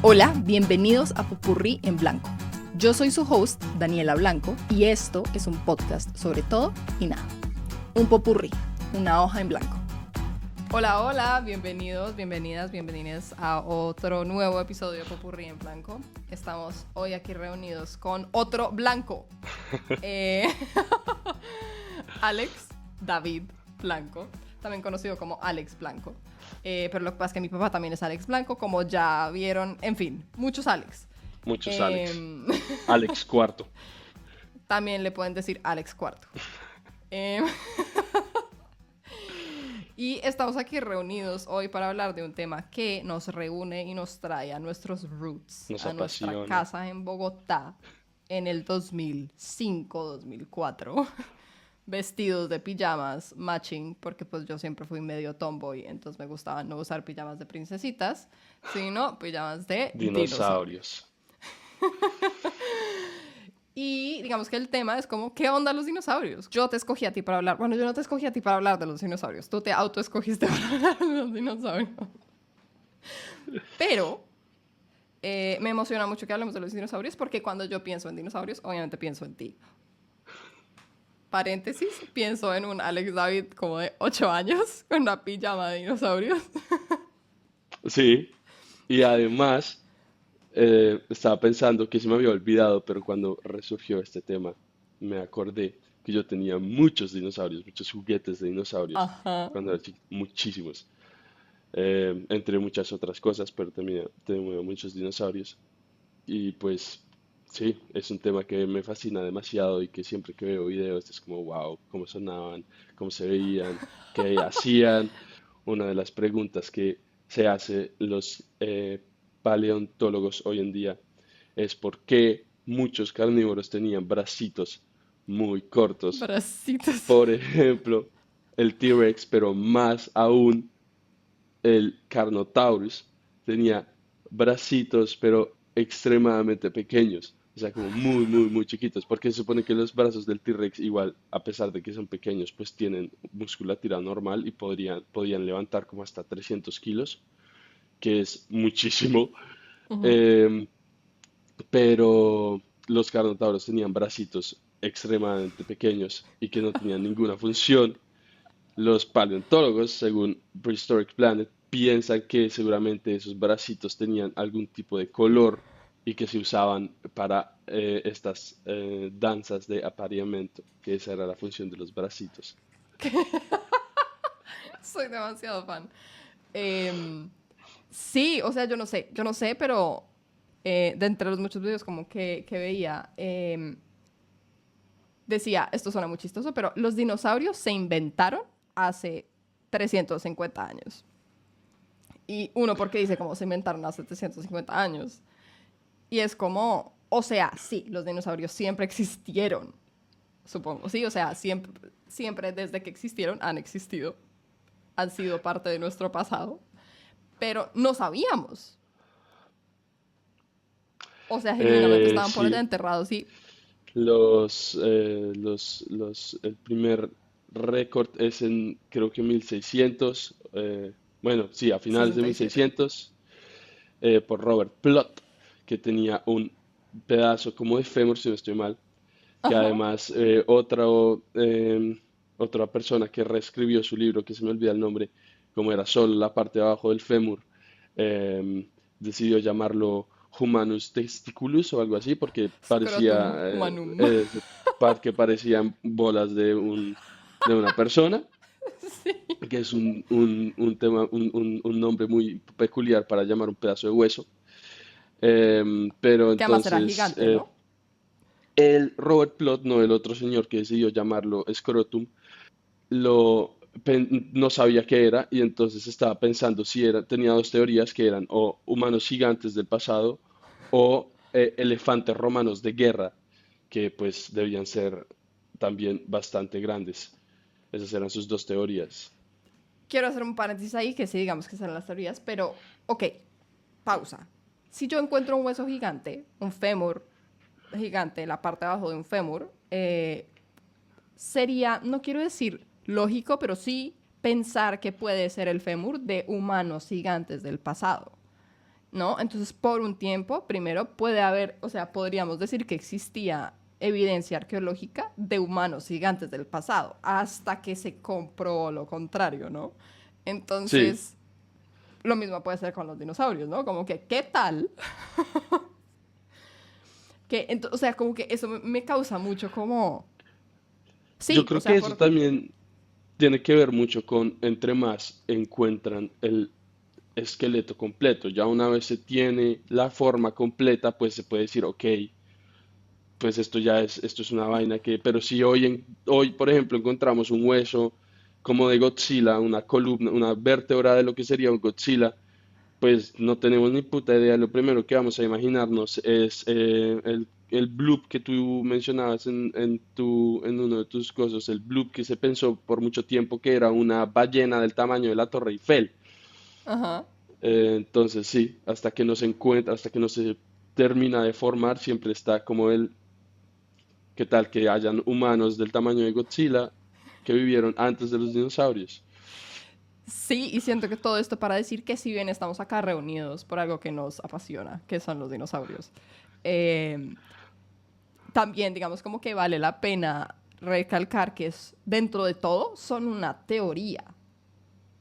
Hola, bienvenidos a Popurrí en Blanco. Yo soy su host, Daniela Blanco, y esto es un podcast sobre todo y nada. Un popurrí, una hoja en blanco. Hola, hola, bienvenidos, bienvenidas a otro nuevo episodio de Popurrí en Blanco. Estamos hoy aquí reunidos con otro blanco. Alex David Blanco, también conocido como Alex Blanco. Pero lo que pasa es que mi papá también es Alex Blanco, como ya vieron. En fin, muchos Alex. Muchos Alex. Alex Cuarto. También le pueden decir Alex Cuarto. Y estamos aquí reunidos hoy para hablar de un tema que nos reúne y nos trae a nuestros roots, Nos a apasiona. nuestra casa en Bogotá en el 2005-2004. Vestidos de pijamas, matching, porque pues yo siempre fui medio tomboy, entonces me gustaba no usar pijamas de princesitas, sino pijamas de dinosaurios. Y digamos que el tema es como, ¿qué onda los dinosaurios? Yo te escogí a ti para hablar, bueno, yo no te escogí a ti para hablar de los dinosaurios, tú te autoescogiste para hablar de los dinosaurios. Pero me emociona mucho que hablemos de los dinosaurios, porque cuando yo pienso en dinosaurios, obviamente pienso en ti. Paréntesis, pienso en un Alex David como de 8 años con una pijama de dinosaurios. Sí, y además estaba pensando que se me había olvidado, pero cuando resurgió este tema, me acordé que yo tenía muchos dinosaurios, muchos juguetes de dinosaurios, Ajá. cuando era chiquito, muchísimos, entre muchas otras cosas, pero también tenía muchos dinosaurios. Y pues sí, es un tema que me fascina demasiado y que siempre que veo videos es como, wow, cómo sonaban, cómo se veían, qué hacían. Una de las preguntas que se hace los paleontólogos hoy en día es por qué muchos carnívoros tenían bracitos muy cortos. Bracitos. Por ejemplo, el T-Rex, pero más aún el Carnotaurus tenía bracitos, pero extremadamente pequeños, o sea, como muy chiquitos, porque se supone que los brazos del T-Rex igual, a pesar de que son pequeños, pues tienen musculatura normal y podían levantar como hasta 300 kilos, que es muchísimo, Uh-huh. em, pero los Carnotauros tenían bracitos extremadamente pequeños y que no tenían ninguna función. Los paleontólogos, según Prehistoric Planet, piensan que seguramente esos bracitos tenían algún tipo de color y que se usaban para estas danzas de apareamiento, que esa era la función de los bracitos. Soy demasiado fan. Sí, o sea, yo no sé, pero de entre los muchos videos como que veía, decía, esto suena muy chistoso, pero los dinosaurios se inventaron hace 350 años. Y uno porque dice cómo se inventaron hace 350 años. Y es como, o sea, sí, los dinosaurios siempre existieron, supongo, sí, o sea, siempre desde que existieron han existido, han sido parte de nuestro pasado, pero no sabíamos. O sea, genuinamente estaban por allá Sí, enterrados y el primer récord es en creo que 1600, bueno, sí, a finales de 67. 1600, por Robert Plot, que tenía un pedazo como de fémur, si no estoy mal, que Ajá. además otra persona que reescribió su libro, que se me olvida el nombre, como era solo la parte de abajo del fémur, decidió llamarlo Humanus Testiculus o algo así, porque Scrotum parecía, humanum. que parecían bolas de una persona, Sí. que es un tema, un nombre muy peculiar para llamar un pedazo de hueso. Pero Que además era entonces, gigante, ¿no? el Robert Plot, no el otro señor que decidió llamarlo Scrotum, no sabía qué era y entonces estaba pensando si era, tenía dos teorías que eran o humanos gigantes del pasado o elefantes romanos de guerra, que pues debían ser también bastante grandes. Esas eran sus dos teorías. Quiero hacer un paréntesis ahí, que sí, digamos que son las teorías, pero, ok, pausa. Si yo encuentro un hueso gigante, un fémur gigante, la parte de abajo de un fémur, sería, no quiero decir lógico, pero sí pensar que puede ser el fémur de humanos gigantes del pasado. ¿no? Entonces, por un tiempo, primero puede haber, o sea, podríamos decir que existía evidencia arqueológica de humanos gigantes del pasado, hasta que se comprobó lo contrario, ¿no? Sí, Entonces, lo mismo puede ser con los dinosaurios, ¿no? Como que, ¿qué tal? O sea, como que eso me causa mucho como... yo Sí, o creo que sea, eso por... también tiene que ver mucho con entre más encuentran el esqueleto completo. Ya una vez se tiene la forma completa, pues se puede decir, ok, pues esto es una vaina que, pero si hoy, por ejemplo, encontramos un hueso como de Godzilla, una columna, una vértebra de lo que sería un Godzilla, pues no tenemos ni puta idea. Lo primero que vamos a imaginarnos es el bloop que tú mencionabas en uno de tus cosas, el bloop que se pensó por mucho tiempo que era una ballena del tamaño de la Torre Eiffel. Ajá. Entonces sí, hasta que no se encuentra, hasta que no se termina de formar, siempre está como ¿qué tal que hayan humanos del tamaño de Godzilla que vivieron antes de los dinosaurios? Sí, y siento que todo esto para decir que si bien estamos acá reunidos por algo que nos apasiona, que son los dinosaurios, eh, también digamos como que vale la pena recalcar que es, dentro de todo son una teoría.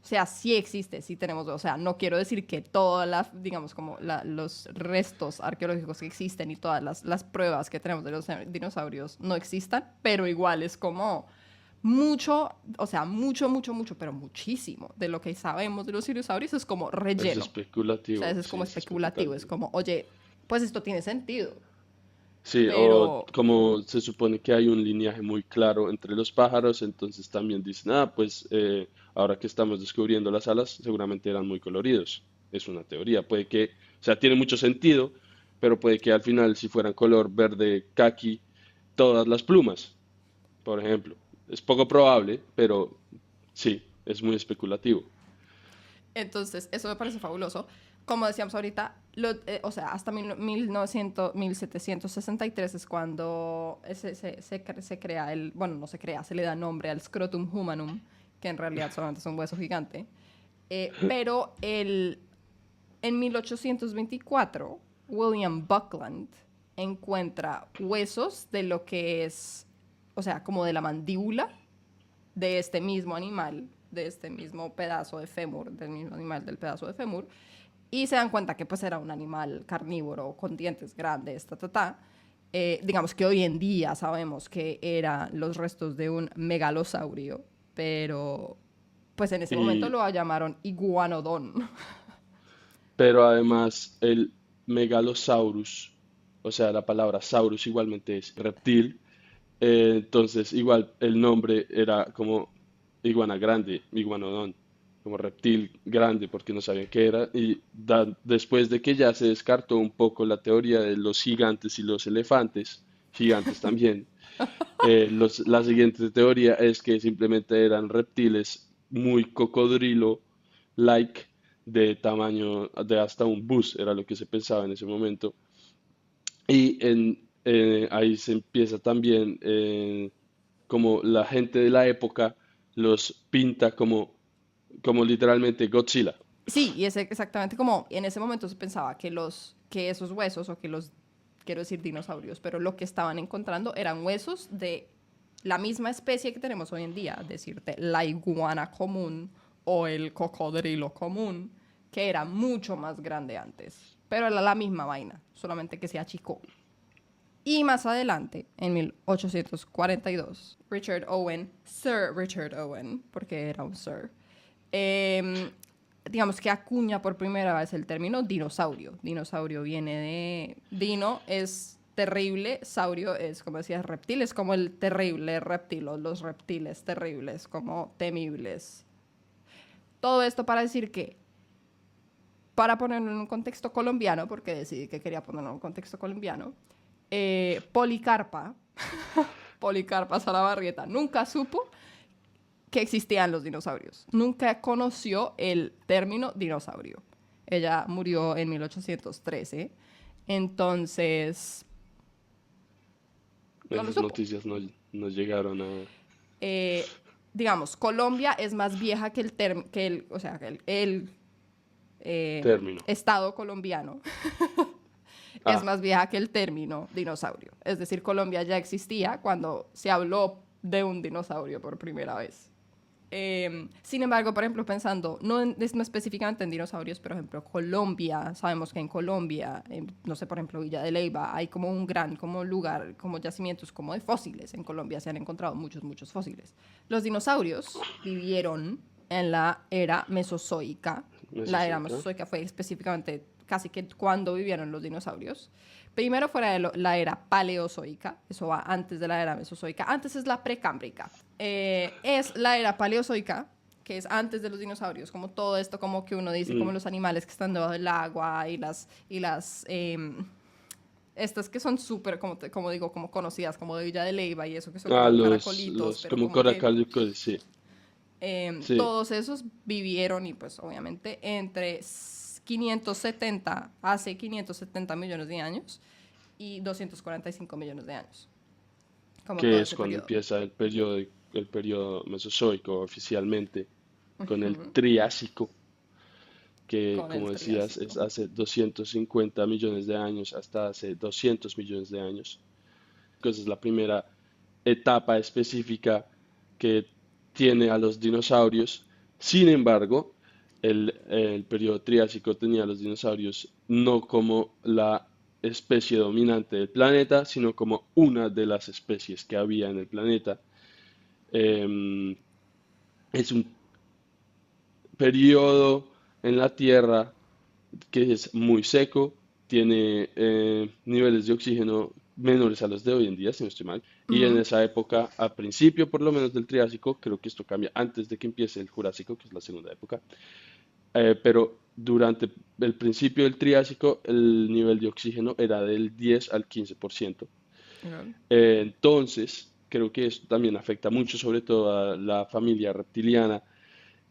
O sea, sí existe, sí tenemos, o sea, no quiero decir que todas las, digamos, como los restos arqueológicos que existen y todas las pruebas que tenemos de los dinosaurios no existan, pero igual es como mucho, o sea, mucho, pero muchísimo de lo que sabemos de los dinosaurios es como Es relleno. O sea, especulativo, eso es sí, como es especulativo, es especulativo. como, oye, pues esto tiene sentido, Sí, o pero como se supone que hay un lineaje muy claro entre los pájaros, entonces también dicen, ah, pues ahora que estamos descubriendo las alas, seguramente eran muy coloridos. Es una teoría, puede que, o sea, tiene mucho sentido, pero puede que al final si fueran color verde caqui, todas las plumas, por ejemplo. Es poco probable, pero sí, es muy especulativo. entonces, eso me parece fabuloso. Como decíamos ahorita, o sea, hasta 1900, 1763 es cuando se crea bueno, no se crea, se le da nombre al scrotum humanum, que en realidad solamente es un hueso gigante. Pero en 1824, William Buckland encuentra huesos de lo que es, o sea, como de la mandíbula de este mismo animal, de este mismo pedazo de fémur, del mismo animal del pedazo de fémur, y se dan cuenta que pues era un animal carnívoro con dientes grandes, digamos que hoy en día sabemos que eran los restos de un megalosaurio, pero pues en ese momento Y lo llamaron iguanodón. pero además el Megalosaurus, o sea, la palabra saurus igualmente es reptil, entonces igual el nombre era como iguana grande, iguanodón, como reptil grande porque no sabían qué era, y después de que ya se descartó un poco la teoría de los gigantes y los elefantes, gigantes también, la siguiente teoría es que simplemente eran reptiles muy cocodrilo-like de tamaño de hasta un bus, era lo que se pensaba en ese momento. Y ahí se empieza también como la gente de la época los pinta como literalmente Godzilla. Sí, y es exactamente como en ese momento se pensaba que esos huesos o que quiero decir dinosaurios, pero lo que estaban encontrando eran huesos de la misma especie que tenemos hoy en día, decirte la iguana común o el cocodrilo común, que era mucho más grande antes, pero era la misma vaina, solamente que se achicó. Y más adelante, en 1842, Richard Owen, Sir Richard Owen, porque era un sir, eh, digamos que acuña por primera vez el término dinosaurio. Dinosaurio viene de... Dino es terrible, saurio es, como decías, reptil, es como el terrible reptil, o los reptiles terribles, como temibles. Todo esto para decir que, para ponerlo en un contexto colombiano, porque decidí que quería ponerlo en un contexto colombiano, Policarpa, Policarpa Salabarrieta, nunca supo que existían los dinosaurios. Nunca conoció el término dinosaurio. Ella murió en 1813, entonces no lo Esas supo. noticias no llegaron a... Digamos, Colombia es más vieja que o sea, que Término. Estado colombiano es Ah, más vieja que el término dinosaurio. Es decir, Colombia ya existía cuando se habló de un dinosaurio por primera vez. Sin embargo, por ejemplo, pensando, no específicamente en dinosaurios, pero, por ejemplo, Colombia, sabemos que en Colombia, no sé, por ejemplo, Villa de Leyva, hay como un gran como lugar, como yacimientos como de fósiles. En Colombia se han encontrado muchos, muchos fósiles. Los dinosaurios vivieron en la era mesozoica. La era Mesozoica. mesozoica fue específicamente casi que cuando vivieron los dinosaurios. Primero fuera de la era paleozoica, eso va antes de la era mesozoica, antes es la precámbrica. Es la era paleozoica, que es antes de los dinosaurios, como todo esto, como que uno dice, como Mm. los animales que están debajo del agua y las estas que son súper, como digo, como conocidas, como de Villa de Leyva y eso, que son Ah, como los, caracolitos, los pero como como que coracal, sí. Sí, todos esos vivieron y pues obviamente entre 570, hace 570 millones de años y 245 millones de años, como que todo es ese cuando periodo. empieza el periodo mesozoico oficialmente, con el Triásico, que Con el como decías Triásico. es hace 250 millones de años hasta hace 200 millones de años. Esa es la primera etapa específica que tiene a los dinosaurios. Sin embargo, el periodo Triásico tenía a los dinosaurios no como la especie dominante del planeta, sino como una de las especies que había en el planeta. Em, es un periodo en la Tierra que es muy seco, tiene niveles de oxígeno menores a los de hoy en día, si no estoy mal. Y en Ujú. esa época, a principio por lo menos del Triásico, creo que esto cambia antes de que empiece el Jurásico, que es la segunda época, pero durante el principio del Triásico el nivel de oxígeno era del 10 al 15%. Ok. Entonces, creo que esto también afecta mucho, sobre todo a la familia reptiliana.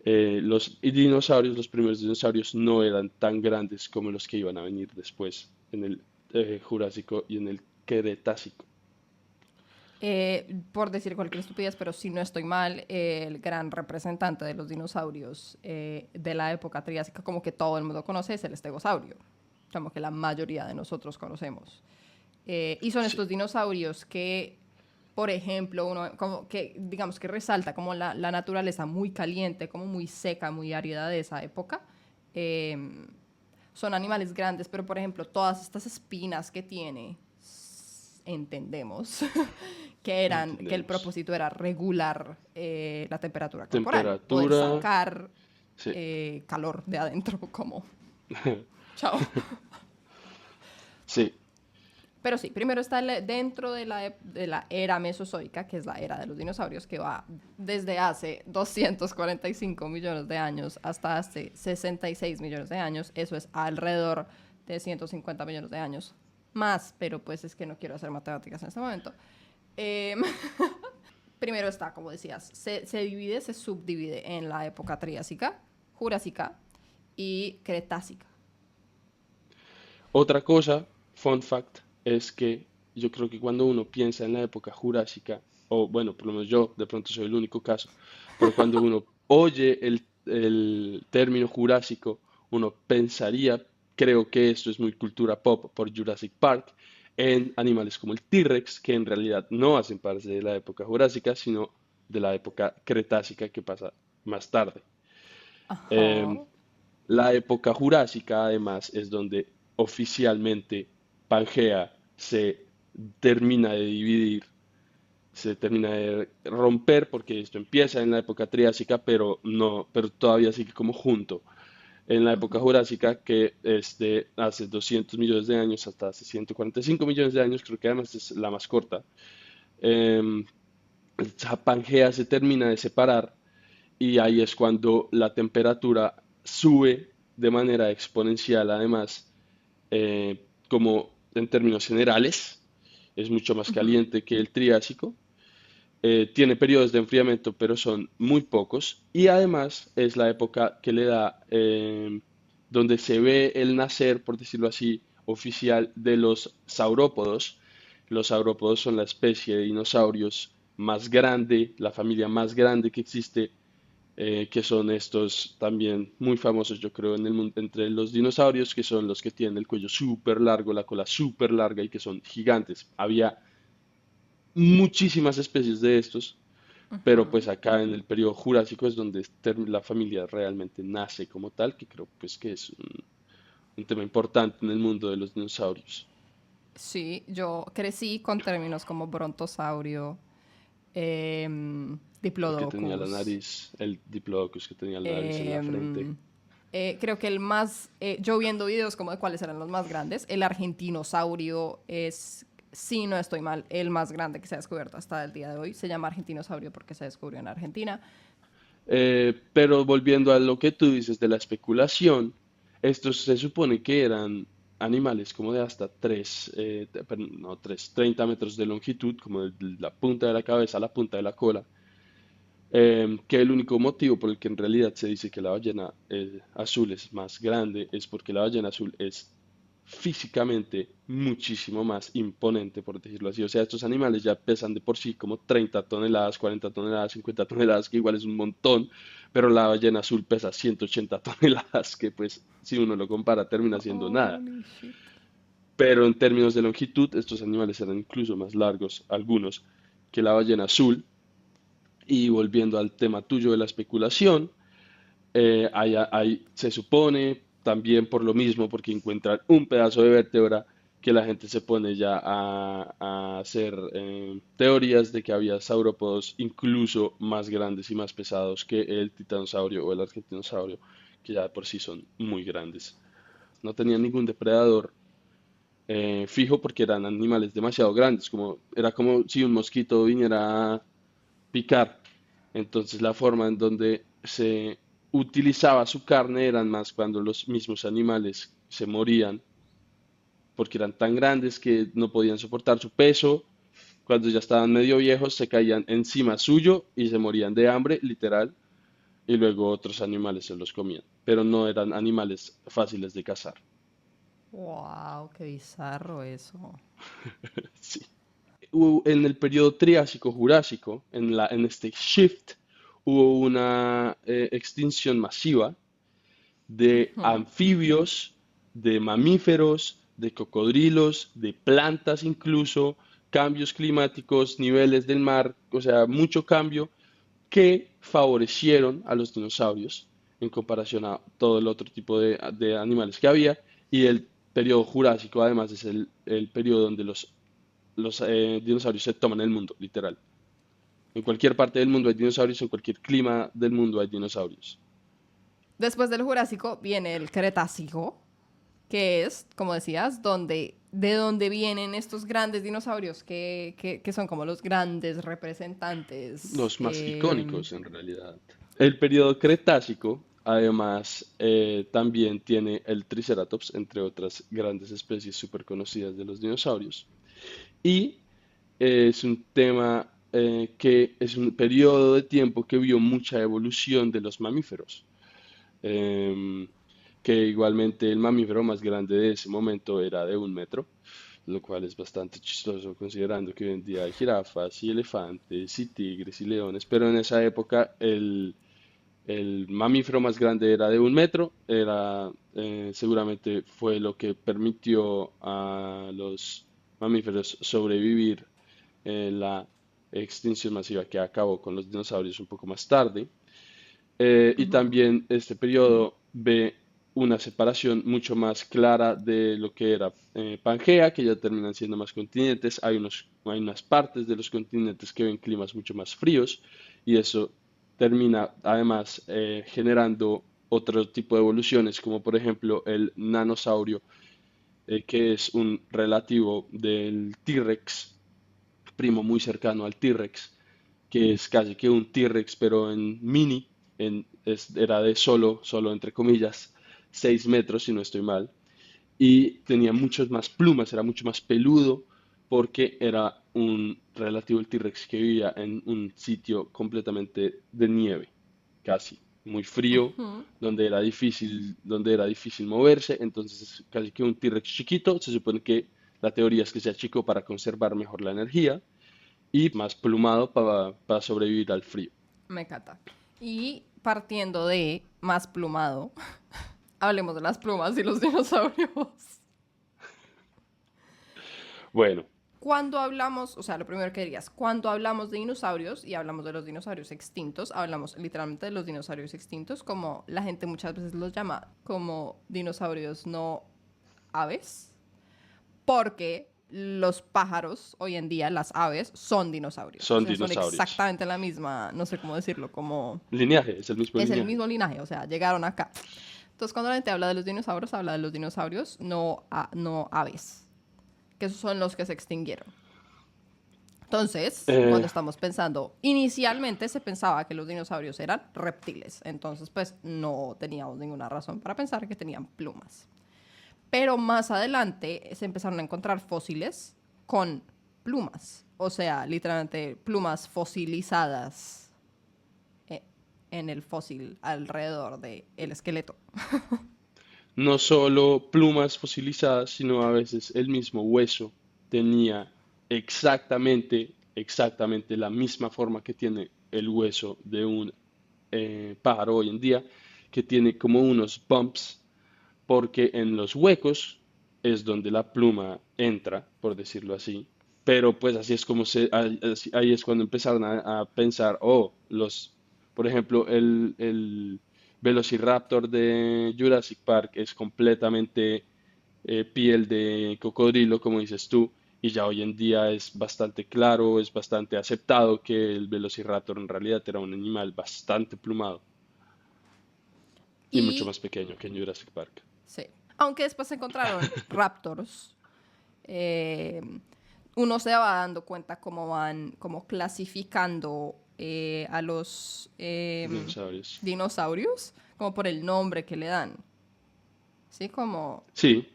Los dinosaurios, los primeros dinosaurios, no eran tan grandes como los que iban a venir después, en el Jurásico y en el Cretácico. Por decir cualquier estupidez, pero si no estoy mal, el gran representante de los dinosaurios de la época triásica, como que todo el mundo conoce, es el estegosaurio, como que la mayoría de nosotros conocemos. Y son Sí, estos dinosaurios que, por ejemplo, uno como que digamos que resalta como la naturaleza muy caliente, como muy seca, muy árida de esa época. Eh, Son animales grandes, pero por ejemplo, todas estas espinas que tiene, entendemos que el entendemos. propósito era regular la temperatura corporal, poder Temperatura, sacar sí. calor de adentro, como chao. Sí, Pero sí, primero está dentro de la era mesozoica, que es la era de los dinosaurios, que va desde hace 245 millones de años hasta hace 66 millones de años. Eso es alrededor de 150 millones de años más, pero pues es que no quiero hacer matemáticas en este momento. Eh, Primero está, como decías, se subdivide en la época triásica, jurásica y cretácica. otra cosa, fun fact, es que yo creo que cuando uno piensa en la época jurásica, o bueno, por lo menos yo de pronto soy el único caso, pero cuando uno oye el término jurásico, uno pensaría, creo que esto es muy cultura pop por Jurassic Park, en animales como el T-Rex, que en realidad no hacen parte de la época jurásica, sino de la época cretácica que pasa más tarde. Ajá. Em, la época jurásica, además, es donde oficialmente Pangea se termina de dividir, se termina de romper, porque esto empieza en la época triásica, pero no, pero todavía sigue como junto. En la época jurásica, que es de hace 200 millones de años hasta hace 145 millones de años, creo que además es la más corta, em, Pangea se termina de separar y ahí es cuando la temperatura sube de manera exponencial, además, como en términos generales, es mucho más caliente que el Triásico, tiene periodos de enfriamiento, pero son muy pocos, y además es la época que le da, donde se ve el nacer, por decirlo así, oficial de los saurópodos. Los saurópodos son la especie de dinosaurios más grande, la familia más grande que existe que son estos también muy famosos, yo creo, en el mundo, entre los dinosaurios, que son los que tienen el cuello súper largo, la cola súper larga y que son gigantes. Había muchísimas especies de estos, pero pues acá en el periodo Jurásico es donde la familia realmente nace como tal, que creo pues que es un tema importante en el mundo de los dinosaurios, Sí, yo crecí con términos como brontosaurio, el que tenía la diplodocus. nariz, el Diplodocus que tenía la nariz en la frente. em, Creo que el más, yo viendo videos como de cuáles eran los más grandes, el argentinosaurio es, si no estoy mal, el más grande que se ha descubierto hasta el día de hoy. Se llama argentinosaurio porque se descubrió en Argentina. Pero volviendo a lo que tú dices de la especulación, estos se supone que eran animales como de hasta 3, no, 3, 30 metros de longitud, como de la punta de la cabeza a la punta de la cola, que el único motivo por el que en realidad se dice que la ballena azul es más grande es porque la ballena azul es físicamente muchísimo más imponente, por decirlo así. O sea, estos animales ya pesan de por sí como 30 toneladas, 40 toneladas, 50 toneladas, que igual es un montón, pero la ballena azul pesa 180 toneladas, que pues si uno lo compara termina siendo nada. Holy shit. Pero en términos de longitud, estos animales eran incluso más largos, algunos, que la ballena azul. Y volviendo al tema tuyo de la especulación, se supone también por lo mismo, porque encuentran un pedazo de vértebra, que la gente se pone ya a hacer teorías de que había saurópodos incluso más grandes y más pesados que el titanosaurio o el argentinosaurio, que ya de por sí son muy grandes. No tenían ningún depredador fijo porque eran animales demasiado grandes, como, era como si un mosquito viniera a picar. Entonces la forma en donde se utilizaba su carne eran más cuando los mismos animales se morían porque eran tan grandes que no podían soportar su peso. Cuando ya estaban medio viejos se caían encima suyo y se morían de hambre, literal, y luego otros animales se los comían. Pero no eran animales fáciles de cazar. Wow, qué bizarro eso. Sí. En el periodo Triásico-Jurásico, en este shift, hubo una extinción masiva de anfibios, de mamíferos, de cocodrilos, de plantas incluso, cambios climáticos, niveles del mar, o sea, mucho cambio que favorecieron a los dinosaurios en comparación a todo el otro tipo de animales que había. Y el periodo Jurásico además es el periodo donde los dinosaurios se toman el mundo, literal. En cualquier parte del mundo hay dinosaurios, en cualquier clima del mundo hay dinosaurios. Después del Jurásico viene el Cretácico, que es, como decías, de donde vienen estos grandes dinosaurios que son como los grandes representantes. Los más icónicos en realidad. El periodo Cretácico, además, también tiene el Triceratops, entre otras grandes especies súper conocidas de los dinosaurios. Y es un tema que es un periodo de tiempo que vio mucha evolución de los mamíferos. Em, que igualmente el mamífero más grande de ese momento era de 1 metro, lo cual es bastante chistoso considerando que hoy en día hay jirafas y elefantes y tigres y leones, pero en esa época el mamífero más grande era de 1 metro, seguramente fue lo que permitió a los mamíferos sobrevivir en la extinción masiva que acabó con los dinosaurios un poco más tarde. Y también este periodo ve una separación mucho más clara de lo que era Pangea, que ya terminan siendo más continentes. Hay unas partes de los continentes que ven climas mucho más fríos y eso termina además generando otro tipo de evoluciones, como por ejemplo el nanosaurio, que es un relativo del T-Rex, primo muy cercano al T-Rex, que es casi que un T-Rex, pero en mini, era de solo entre comillas, 6 metros, si no estoy mal, y tenía muchas más plumas, era mucho más peludo, porque era un relativo al T-Rex que vivía en un sitio completamente de nieve, casi, muy frío, donde era difícil moverse, entonces es casi que un T-Rex chiquito, se supone que la teoría es que sea chico para conservar mejor la energía, y más plumado para sobrevivir al frío. Me encanta. Y partiendo de más plumado, hablemos de las plumas y los dinosaurios. Bueno, Cuando hablamos, o sea, lo primero que dirías, cuando hablamos de dinosaurios y hablamos de los dinosaurios extintos, hablamos literalmente de los dinosaurios extintos, como la gente muchas veces los llama como dinosaurios no aves, porque los pájaros hoy en día, las aves, son dinosaurios. O son sea, son dinosaurios. exactamente la misma, no sé cómo decirlo, como Lineaje, es el mismo es el lineaje. mismo linaje, o sea, llegaron acá. Entonces, cuando la gente habla de los dinosaurios, habla de los dinosaurios no, no aves, que esos son los que se extinguieron. Entonces, cuando Eh, estamos pensando, inicialmente se pensaba que los dinosaurios eran reptiles, entonces pues no teníamos ninguna razón para pensar que tenían plumas. Pero más adelante se empezaron a encontrar fósiles con plumas, o sea, literalmente plumas fosilizadas en el fósil alrededor del esqueleto. no solo plumas fosilizadas, sino a veces el mismo hueso tenía exactamente la misma forma que tiene el hueso de un pájaro hoy en día, que tiene como unos bumps, porque en los huecos es donde la pluma entra, por decirlo así. Pero pues así es como ahí es cuando empezaron a pensar, oh, por ejemplo, el Velociraptor de Jurassic Park es completamente piel de cocodrilo, como dices tú, y ya hoy en día es bastante claro, es bastante aceptado que el Velociraptor en realidad era un animal bastante plumado y mucho Y más pequeño que en Jurassic Park. sí, aunque después se encontraron raptors, eh, uno se va dando cuenta cómo van como clasificando a los Dinosaurios. dinosaurios, como por el nombre que le dan. ¿Sí? Como Sí,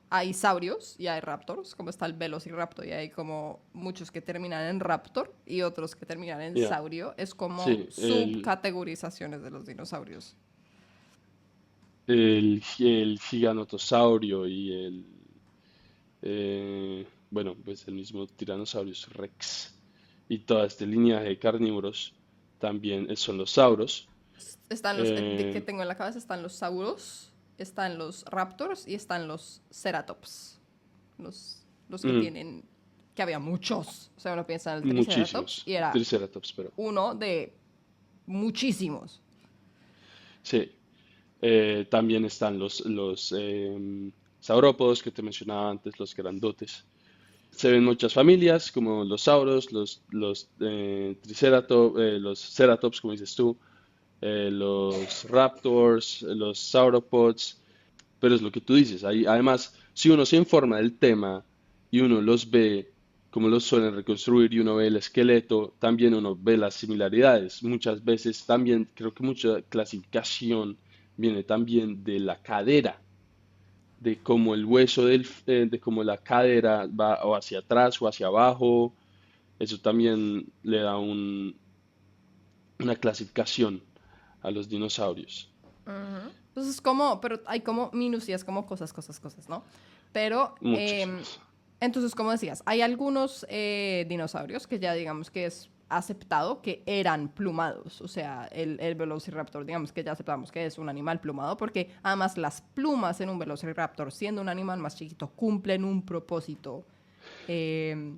hay saurios y hay raptors, como está el velociraptor y hay como muchos que terminan en raptor y otros que terminan en ya. saurio. Es como Sí, subcategorizaciones de los dinosaurios. el giganotosaurio y bueno, pues el mismo Tyrannosaurus Rex y toda este linaje de carnívoros también son los sauros. Están los que Eh, tengo en la cabeza, están los sauros, están los raptors y están los ceratops. Los que mm, tienen, que había muchos. O sea, uno piensa en el triceratops muchísimos. y era Triceratops, pero uno de muchísimos. sí. También están los saurópodos que te mencionaba antes, los grandotes. Se ven muchas familias, como los sauros, los ceratops, como dices tú, los raptors, los sauropods, pero es lo que tú dices. Además, si uno se informa del tema y uno los ve como los suelen reconstruir y uno ve el esqueleto, también uno ve las similaridades. Muchas veces también creo que mucha clasificación viene también de la cadera, de cómo el hueso de cómo la cadera va o hacia atrás o hacia abajo. Eso también le da una clasificación a los dinosaurios. Entonces, como, pero hay como minucias, como cosas, ¿no? Pero, Muchísimas. entonces, como decías, hay algunos dinosaurios que ya digamos que es aceptado que eran plumados. O sea, el Velociraptor, digamos que ya aceptamos que es un animal plumado, porque además las plumas en un Velociraptor, siendo un animal más chiquito, cumplen un propósito eh,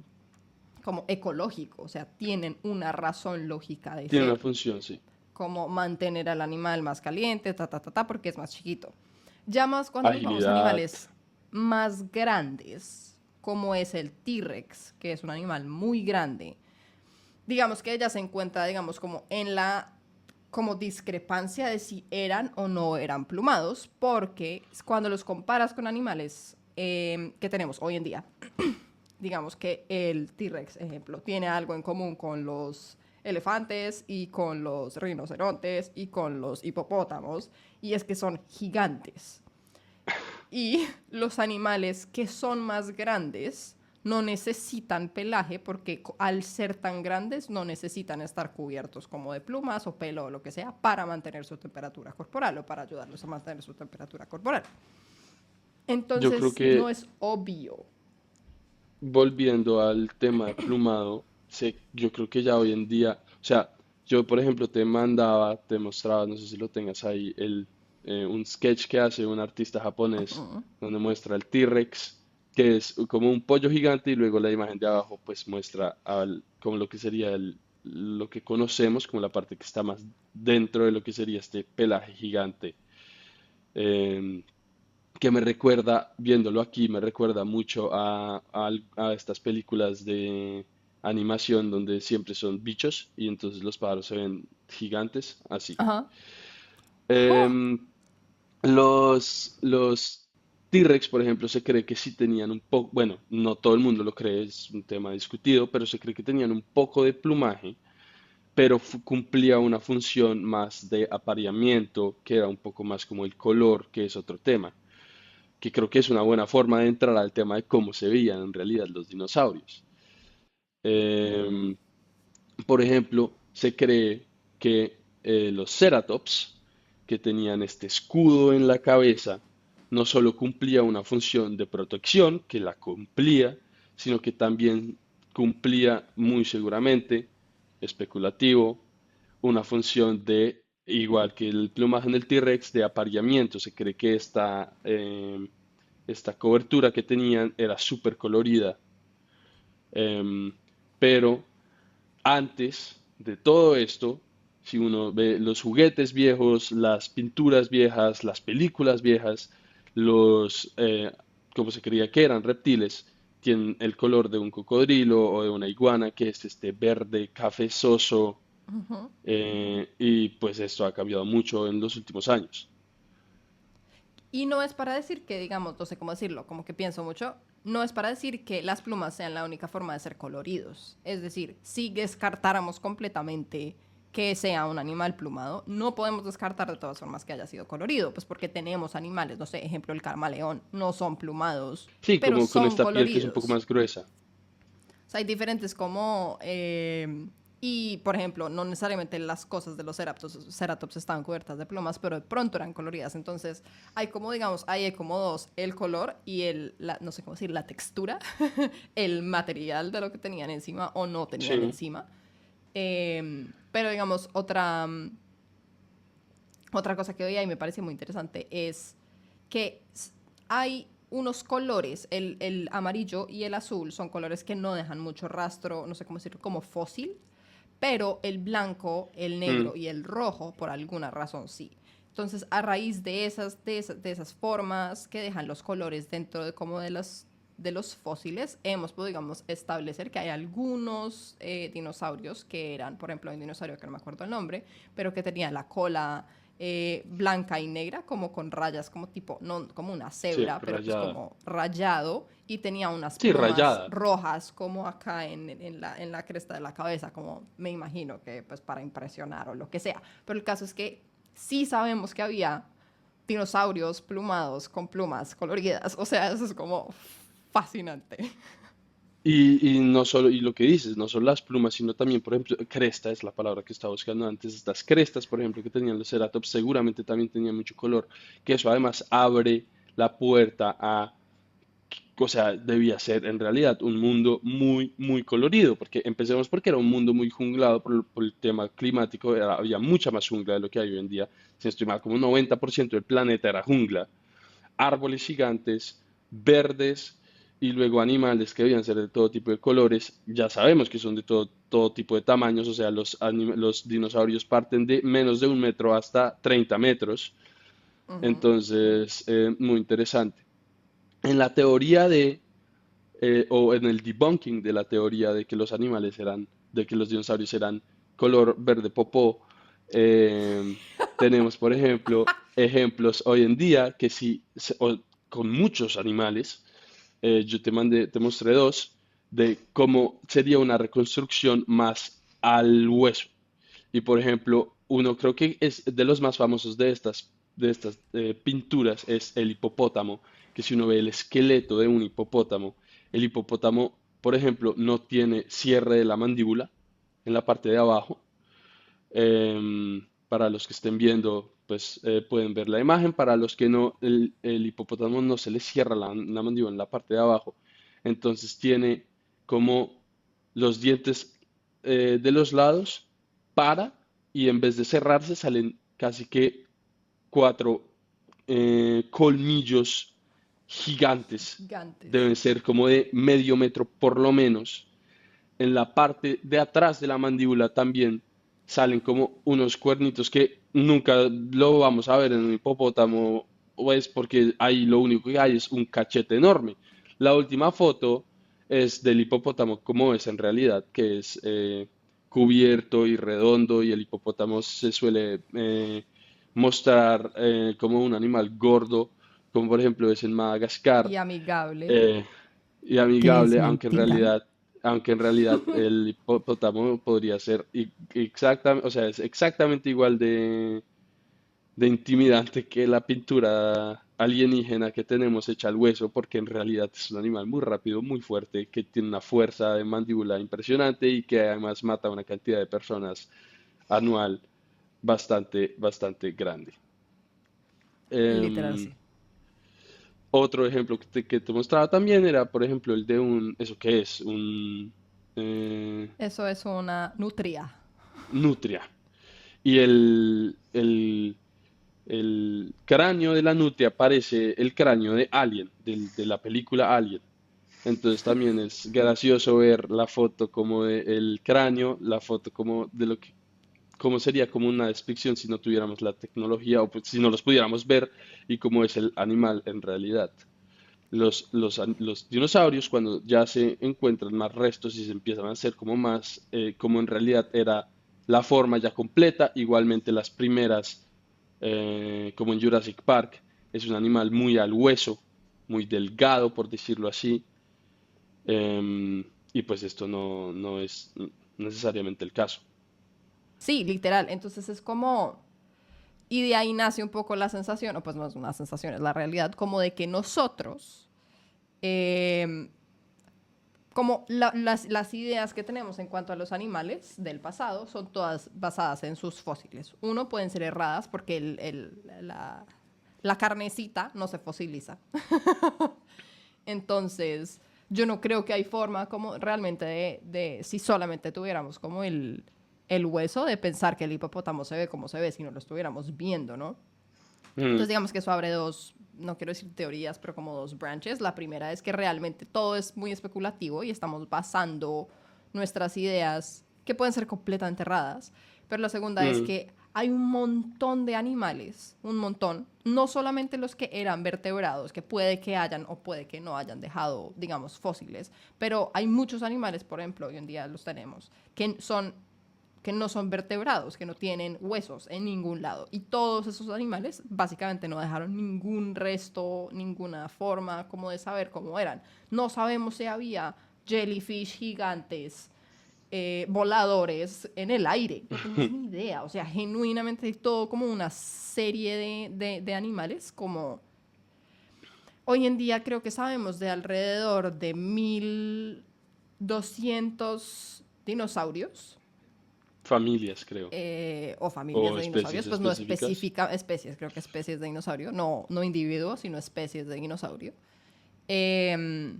como ecológico. O sea, tienen una razón lógica de Tiene una ser función, sí. como mantener al animal más caliente, porque es más chiquito. Ya más cuando nos vamos a Agilidad. animales más grandes, como es el T-Rex, que es un animal muy grande, digamos que ella se encuentra, digamos, como en la como discrepancia de si eran o no eran plumados, porque cuando los comparas con animales que tenemos hoy en día, digamos que el T-Rex, ejemplo, tiene algo en común con los elefantes y con los rinocerontes y con los hipopótamos, y es que son gigantes. Y los animales que son más grandes no necesitan pelaje porque al ser tan grandes no necesitan estar cubiertos como de plumas o pelo o lo que sea para mantener su temperatura corporal o para ayudarlos a mantener su temperatura corporal. Yo creo Entonces no que es obvio. volviendo al tema de plumado, yo creo que ya hoy en día, o sea, Yo, por ejemplo, te mostraba, no sé si lo tengas ahí, un sketch que hace un artista japonés Mm. donde muestra el T-Rex, que es como un pollo gigante y luego la imagen de abajo pues muestra como lo que sería lo que conocemos como la parte que está más dentro de lo que sería este pelaje gigante. Em, que me recuerda, viéndolo aquí, me recuerda mucho a estas películas de animación donde siempre son bichos y entonces los pájaros se ven gigantes, así. Ajá. ¡Oh! Em, los T-Rex, por ejemplo, se cree que sí tenían un poco, bueno, no todo el mundo lo cree, es un tema discutido, pero se cree que tenían un poco de plumaje, pero cumplía una función más de apareamiento, que era un poco más como el color, que es otro tema, que creo que es una buena forma de entrar al tema de cómo se veían en realidad los dinosaurios. Em, por ejemplo, se cree que los ceratops, que tenían este escudo en la cabeza, no solo cumplía una función de protección, que la cumplía, sino que también cumplía muy seguramente, especulativo, una función de, igual que el plumaje en el T-Rex, de apareamiento. Se cree que esta cobertura que tenían era súper colorida, em, pero antes de todo esto, si uno ve los juguetes viejos, las pinturas viejas, las películas viejas, como se creía que eran reptiles, tienen el color de un cocodrilo o de una iguana, que es este verde cafezoso, Ujú. y pues esto ha cambiado mucho en los últimos años. Y no es para decir que, digamos, no sé cómo decirlo, como que pienso mucho, no es para decir que las plumas sean la única forma de ser coloridos. Es decir, si descartáramos completamente que sea un animal plumado, no podemos descartar de todas formas que haya sido colorido, pues porque tenemos animales, no sé, ejemplo el camaleón, no son plumados, Sí, pero como con son esta piel que es un poco coloridos. más gruesa. O sea, hay diferentes como... y, por ejemplo, no necesariamente las cosas de los ceratops estaban cubiertas de plumas, pero de pronto eran coloridas. Entonces, hay como, digamos, ahí hay como dos, el color y no sé cómo decir, la textura, el material de lo que tenían encima o no tenían Sí. encima. Pero, digamos, otra cosa que veía y me parece muy interesante es que hay unos colores, el amarillo y el azul son colores que no dejan mucho rastro, no sé cómo decirlo, como fósil, pero el blanco, el Mm. negro y el rojo, por alguna razón sí. Entonces, a raíz de esas formas que dejan los colores dentro de como de los fósiles, hemos podido, digamos, establecer que hay algunos dinosaurios que eran, por ejemplo, un dinosaurio que no me acuerdo el nombre, pero que tenía la cola blanca y negra, como con rayas, como tipo, no como una Sí, cebra, pero pues rayada. como rayado, y tenía unas Sí, plumas rayada. rojas como acá en la cresta de la cabeza, como me imagino que pues para impresionar o lo que sea. Pero el caso es que sí sabemos que había dinosaurios plumados con plumas coloridas, o sea, eso es como fascinante. Y no solo, y lo que dices, no solo las plumas, sino también, por ejemplo, cresta es la palabra que estaba buscando antes. Estas crestas, por ejemplo, que tenían los ceratops, seguramente también tenían mucho color, que eso además abre la puerta o sea, debía ser en realidad un mundo muy, muy colorido, porque empecemos porque era un mundo muy junglado por el tema climático, había mucha más jungla de lo que hay hoy en día. Si no estoy mal, como un 90% del planeta era jungla, árboles gigantes, verdes y luego animales que debían ser de todo tipo de colores. Ya sabemos que son de todo tipo de tamaños, o sea, los dinosaurios parten de menos de 1 metro hasta 30 metros. Ujú. Entonces, muy interesante. En la teoría o en el debunking de la teoría de que de que los dinosaurios eran color verde popó, eh, tenemos, por ejemplo, ejemplos hoy en día que sí, con muchos animales, yo te mostré dos, de cómo sería una reconstrucción más al hueso. Y por ejemplo, uno creo que es de los más famosos de estas pinturas es el hipopótamo, que si uno ve el esqueleto de un hipopótamo, el hipopótamo, por ejemplo, no tiene cierre de la mandíbula en la parte de abajo. Para los que estén viendo, pues pueden ver la imagen. Para los que no, el hipopótamo no se le cierra la mandíbula en la parte de abajo. Entonces tiene como los dientes de los lados para y en vez de cerrarse salen casi que cuatro colmillos gigantes. Gigantes. Deben ser como de medio metro por lo menos. En la parte de atrás de la mandíbula también salen como unos cuernitos que nunca lo vamos a ver en un hipopótamo, o es porque ahí lo único que hay es un cachete enorme. La última foto es del hipopótamo como es en realidad, que es cubierto y redondo, y el hipopótamo se suele mostrar como un animal gordo, como por ejemplo es en Madagascar, Y amigable. eh, y Que es amigable, mentira. aunque en realidad el hipopótamo podría ser exactamente, o sea, es exactamente igual de intimidante que la pintura alienígena que tenemos hecha al hueso, porque en realidad es un animal muy rápido, muy fuerte, que tiene una fuerza de mandíbula impresionante y que además mata a una cantidad de personas anual bastante grande. Literal, Em, sí. Otro ejemplo que te mostraba también era, por ejemplo, el de ¿eso qué es? Eh, Eso es una nutria. nutria. Y el cráneo de la nutria parece el cráneo de Alien, de la película Alien. Entonces también es gracioso ver la foto como del cráneo, la foto como de lo que, cómo sería como una descripción si no tuviéramos la tecnología o pues, si no los pudiéramos ver y cómo es el animal en realidad. Los dinosaurios, cuando ya se encuentran más restos y se empiezan a hacer como más, como en realidad era la forma ya completa, igualmente las primeras, como en Jurassic Park, es un animal muy al hueso, muy delgado, por decirlo así, y pues esto no es necesariamente el caso. Sí, literal. Entonces es como... Y de ahí nace un poco la sensación, o pues no es una sensación, es la realidad, como de que nosotros, eh, como las ideas que tenemos en cuanto a los animales del pasado son todas basadas en sus fósiles. Uno, pueden ser erradas porque la carnecita no se fosiliza. Entonces, yo no creo que hay forma como realmente si solamente tuviéramos como el hueso, de pensar que el hipopótamo se ve como se ve si no lo estuviéramos viendo, ¿no? Mm, Entonces digamos que eso abre dos, no quiero decir teorías, pero como dos branches. La primera es que realmente todo es muy especulativo y estamos basando nuestras ideas, que pueden ser completamente erradas. Pero la segunda es mm, que hay un montón de animales, un montón, no solamente los que eran vertebrados, que puede que hayan o puede que no hayan dejado, digamos, fósiles, pero hay muchos animales, por ejemplo, hoy en día los tenemos, que no son vertebrados, que no tienen huesos en ningún lado. Y todos esos animales básicamente no dejaron ningún resto, ninguna forma como de saber cómo eran. No sabemos si había jellyfish gigantes, voladores en el aire. No tenemos ni idea. O sea, genuinamente todo como una serie de animales. Como hoy en día creo que sabemos de alrededor de 1200 dinosaurios, familias, creo, o familias o de especies dinosaurios, pues no específicas. específica especies, creo que especies de dinosaurio, no, no individuos, sino especies de dinosaurio. Eh,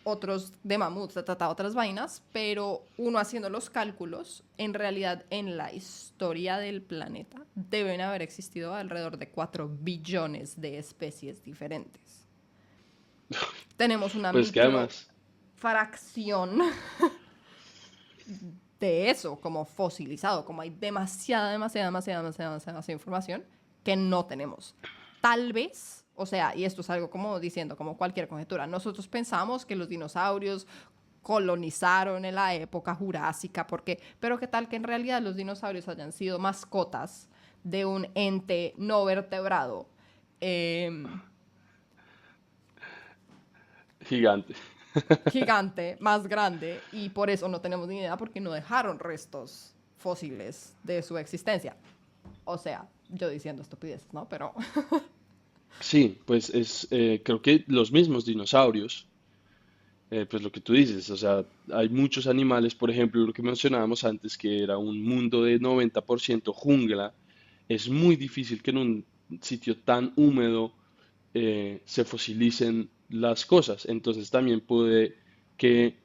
Otros de mamuts, otras vainas, pero uno haciendo los cálculos, en realidad en la historia del planeta deben haber existido alrededor de 4 billones de especies diferentes. Tenemos una Pues que micro además, fracción de eso como fosilizado, como hay demasiada información que no tenemos. Tal vez, o sea, y esto es algo como diciendo, como cualquier conjetura, nosotros pensamos que los dinosaurios colonizaron en la época jurásica, porque, pero qué tal que en realidad los dinosaurios hayan sido mascotas de un ente no vertebrado, eh, gigante. gigante, más grande, y por eso no tenemos ni idea porque no dejaron restos fósiles de su existencia. O sea, yo diciendo estupideces, ¿no? Pero Sí, pues creo que los mismos dinosaurios, pues lo que tú dices, o sea, hay muchos animales, por ejemplo, lo que mencionábamos antes, que era un mundo de 90% jungla, es muy difícil que en un sitio tan húmedo se fosilicen las cosas. Entonces también puede que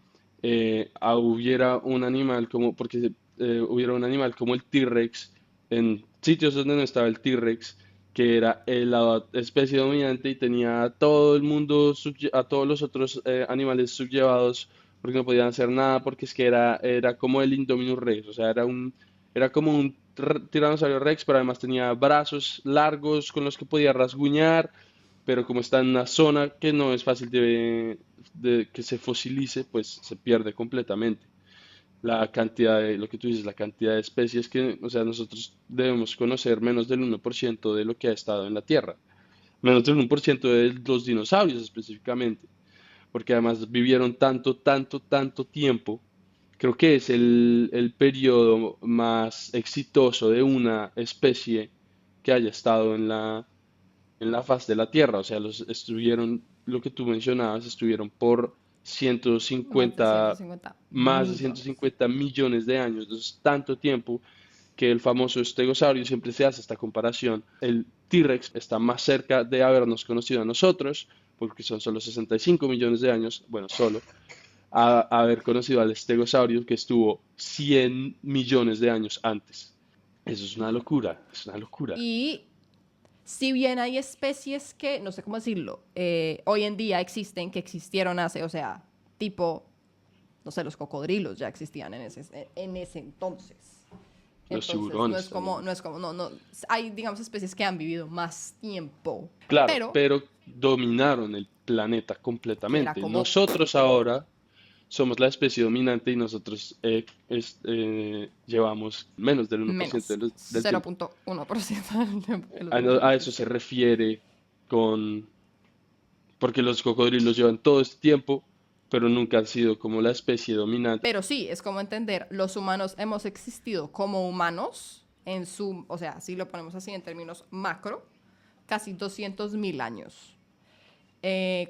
hubiera un animal como, porque hubiera un animal como el T-Rex en sitios donde no estaba el T-Rex, que era la especie dominante y tenía a todo el mundo, a todos los otros animales subllevados, porque no podían hacer nada, porque es que era como el Indominus Rex, o sea, era como un tiranosaurio Rex, pero además tenía brazos largos con los que podía rasguñar, pero como está en una zona que no es fácil de que se fosilice, pues se pierde completamente la cantidad de, lo que tú dices, la cantidad de especies que, o sea, nosotros debemos conocer menos del 1% de lo que ha estado en la Tierra, menos del 1% de los dinosaurios específicamente, porque además vivieron tanto, tanto, tanto tiempo. Creo que es el periodo más exitoso de una especie que haya estado en la faz de la Tierra. O sea, estuvieron, lo que tú mencionabas, estuvieron por Más de 150 150 más de millones. 150 millones de años. Entonces, tanto tiempo que el famoso estegosaurio siempre se hace esta comparación. El T-Rex está más cerca de habernos conocido a nosotros, porque son solo 65 millones de años, bueno, solo, a haber conocido al estegosaurio que estuvo 100 millones de años antes. Eso es una locura, es una locura. Y si bien hay especies que, no sé cómo decirlo, hoy en día existen, que existieron hace, o sea, tipo, no sé, los cocodrilos ya existían en ese entonces. Los Entonces, tiburones también. no, hay, digamos, especies que han vivido más tiempo, Claro, pero pero dominaron el planeta que era completamente. como Nosotros ahora somos la especie dominante y nosotros llevamos menos del 1% menos, del tiempo. 0,1% del tiempo que los A dinosaurios eso se existieron. refiere con, porque los cocodrilos llevan todo este tiempo, pero nunca han sido como la especie dominante. Pero sí, es como entender, los humanos hemos existido como humanos en su, o sea, si lo ponemos así en términos macro, casi 200.000 años.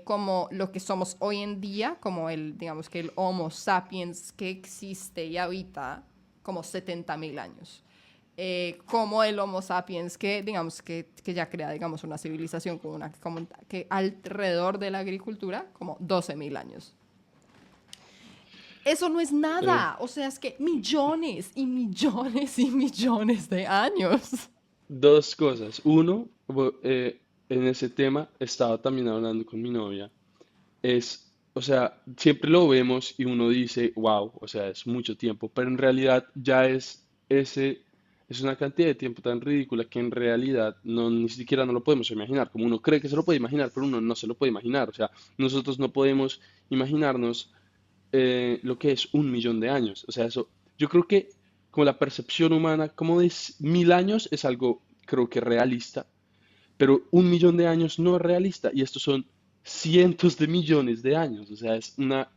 Como lo que somos hoy en día, como el, digamos que el Homo sapiens que existe y habita como 70.000 años. Como el Homo sapiens que, digamos, que ya crea, digamos, una civilización como que alrededor de la agricultura, como 12.000 años. Eso no es Eh, nada. O sea, es que millones y millones y millones de años. Dos cosas. Uno, en ese tema estaba también hablando con mi novia. O sea, siempre lo vemos y uno dice, wow, o sea, es mucho tiempo, pero en realidad ya es una cantidad de tiempo tan ridícula que en realidad no, ni siquiera no lo podemos imaginar. Como uno cree que se lo puede imaginar, pero uno no se lo puede imaginar. O sea, nosotros no podemos imaginarnos lo que es 1 millón de años. O sea, eso, yo creo que como la percepción humana, como de 1000 años es algo, creo que realista, pero 1 millón de años no es realista y estos son cientos de millones de años. O sea, es una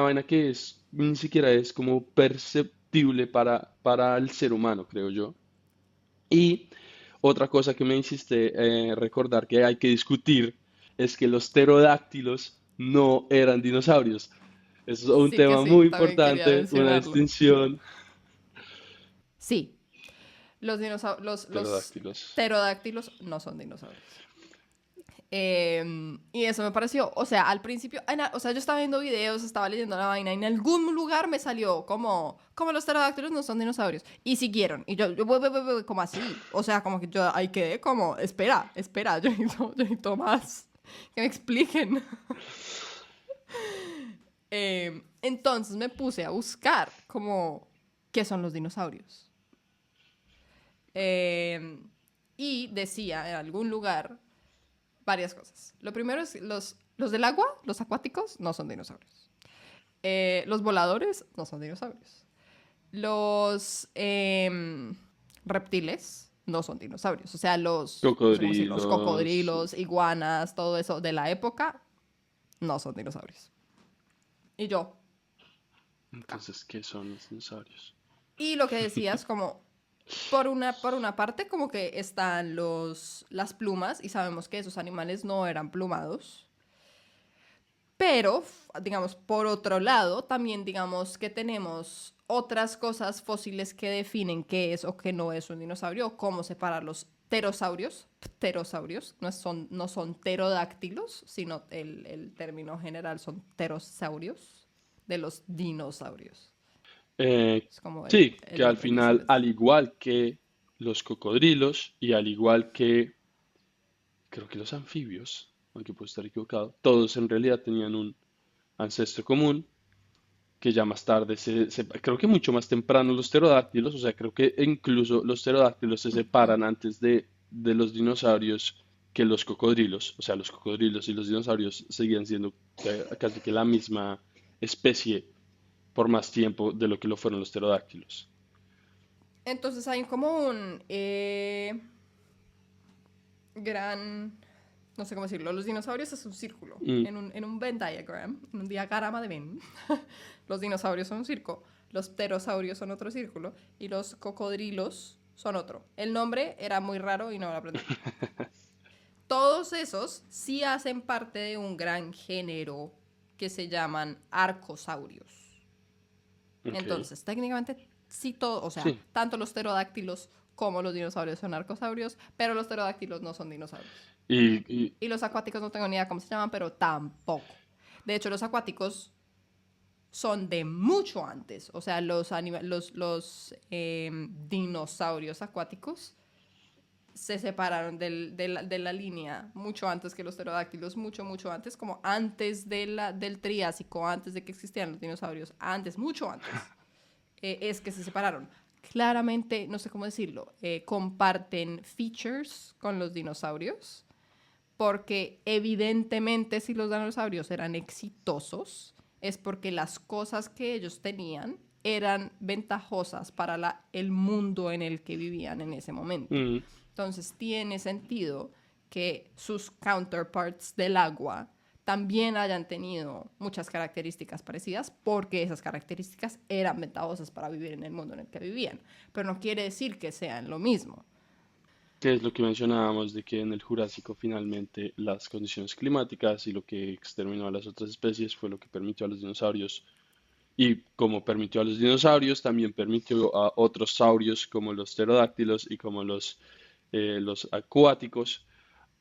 vaina que ni siquiera es como perceptible para el ser humano, creo yo. Y otra cosa que me hiciste recordar que hay que discutir es que los pterodáctilos no eran dinosaurios. Eso es un Sí que tema sí, muy también quería importante, una mencionarlo. distinción. Sí, los Pterodáctilos. pterodáctilos no son dinosaurios. Y eso me pareció, o sea, al principio, o sea, yo estaba viendo videos, estaba leyendo la vaina, y en algún lugar me salió como los pterodáctilos no son dinosaurios. Y siguieron, y como así. O sea, como que yo ahí quedé como, espera, yo necesito más. Que me expliquen. Entonces me puse a buscar como, ¿qué son los dinosaurios? Eh, y decía en algún lugar varias cosas. Lo primero es los del agua, los acuáticos, no son dinosaurios. Los voladores no son dinosaurios. Los reptiles no son dinosaurios. O sea, no sé cómo decir, los Cocodrilos. cocodrilos, iguanas, todo eso de la época, no son dinosaurios. Y yo, ok. Entonces, ¿qué son los dinosaurios? Y lo que decías, como, por una parte, como que están las plumas, y sabemos que esos animales no eran plumados. Pero, digamos, por otro lado, también digamos que tenemos otras cosas fósiles que definen qué es o qué no es un dinosaurio, cómo separar los pterosaurios, no son pterodáctilos, sino el término general son pterosaurios, de los dinosaurios. Eh, Es como sí, que la al definición final, de al tal. igual que los cocodrilos y al igual que creo que los anfibios, aunque puedo estar equivocado, todos en realidad tenían un ancestro común que ya más tarde creo que mucho más temprano los pterodáctilos, o sea, creo que incluso los pterodáctilos se separan antes de los dinosaurios que los cocodrilos, o sea, los cocodrilos y los dinosaurios seguían siendo casi que la misma especie por más tiempo de lo que lo fueron los pterodáctilos. Entonces hay como un gran, no sé cómo decirlo, los dinosaurios es un círculo, Mm, en un Venn diagram, en un diagrama de Venn. Los dinosaurios son un círculo, los pterosaurios son otro círculo y los cocodrilos son otro. El nombre era muy raro y no lo aprendí. Todos esos sí hacen parte de un gran género que se llaman arcosaurios. ok, Entonces, técnicamente, sí todo, o sea, sí. tanto los pterodáctilos como los dinosaurios son arcosaurios, pero los pterodáctilos no son dinosaurios. Y Y los acuáticos no tengo ni idea cómo se llaman, pero tampoco. De hecho, los acuáticos son de mucho antes. O sea, los dinosaurios acuáticos se separaron de la línea mucho antes que los pterodáctilos, mucho, mucho antes, como antes del Triásico, antes de que existieran los dinosaurios, antes, mucho antes, es que se separaron. Claramente, no sé cómo decirlo, comparten features con los dinosaurios, porque evidentemente si los dinosaurios eran exitosos, es porque las cosas que ellos tenían eran ventajosas para el mundo en el que vivían en ese momento. mm, Entonces tiene sentido que sus counterparts del agua también hayan tenido muchas características parecidas porque esas características eran ventajosas para vivir en el mundo en el que vivían. Pero no quiere decir que sean lo mismo. que es lo que mencionábamos de que en el Jurásico finalmente las condiciones climáticas y lo que exterminó a las otras especies fue lo que permitió a los dinosaurios. Y como permitió a los dinosaurios, también permitió a otros saurios como los pterodáctilos y como los acuáticos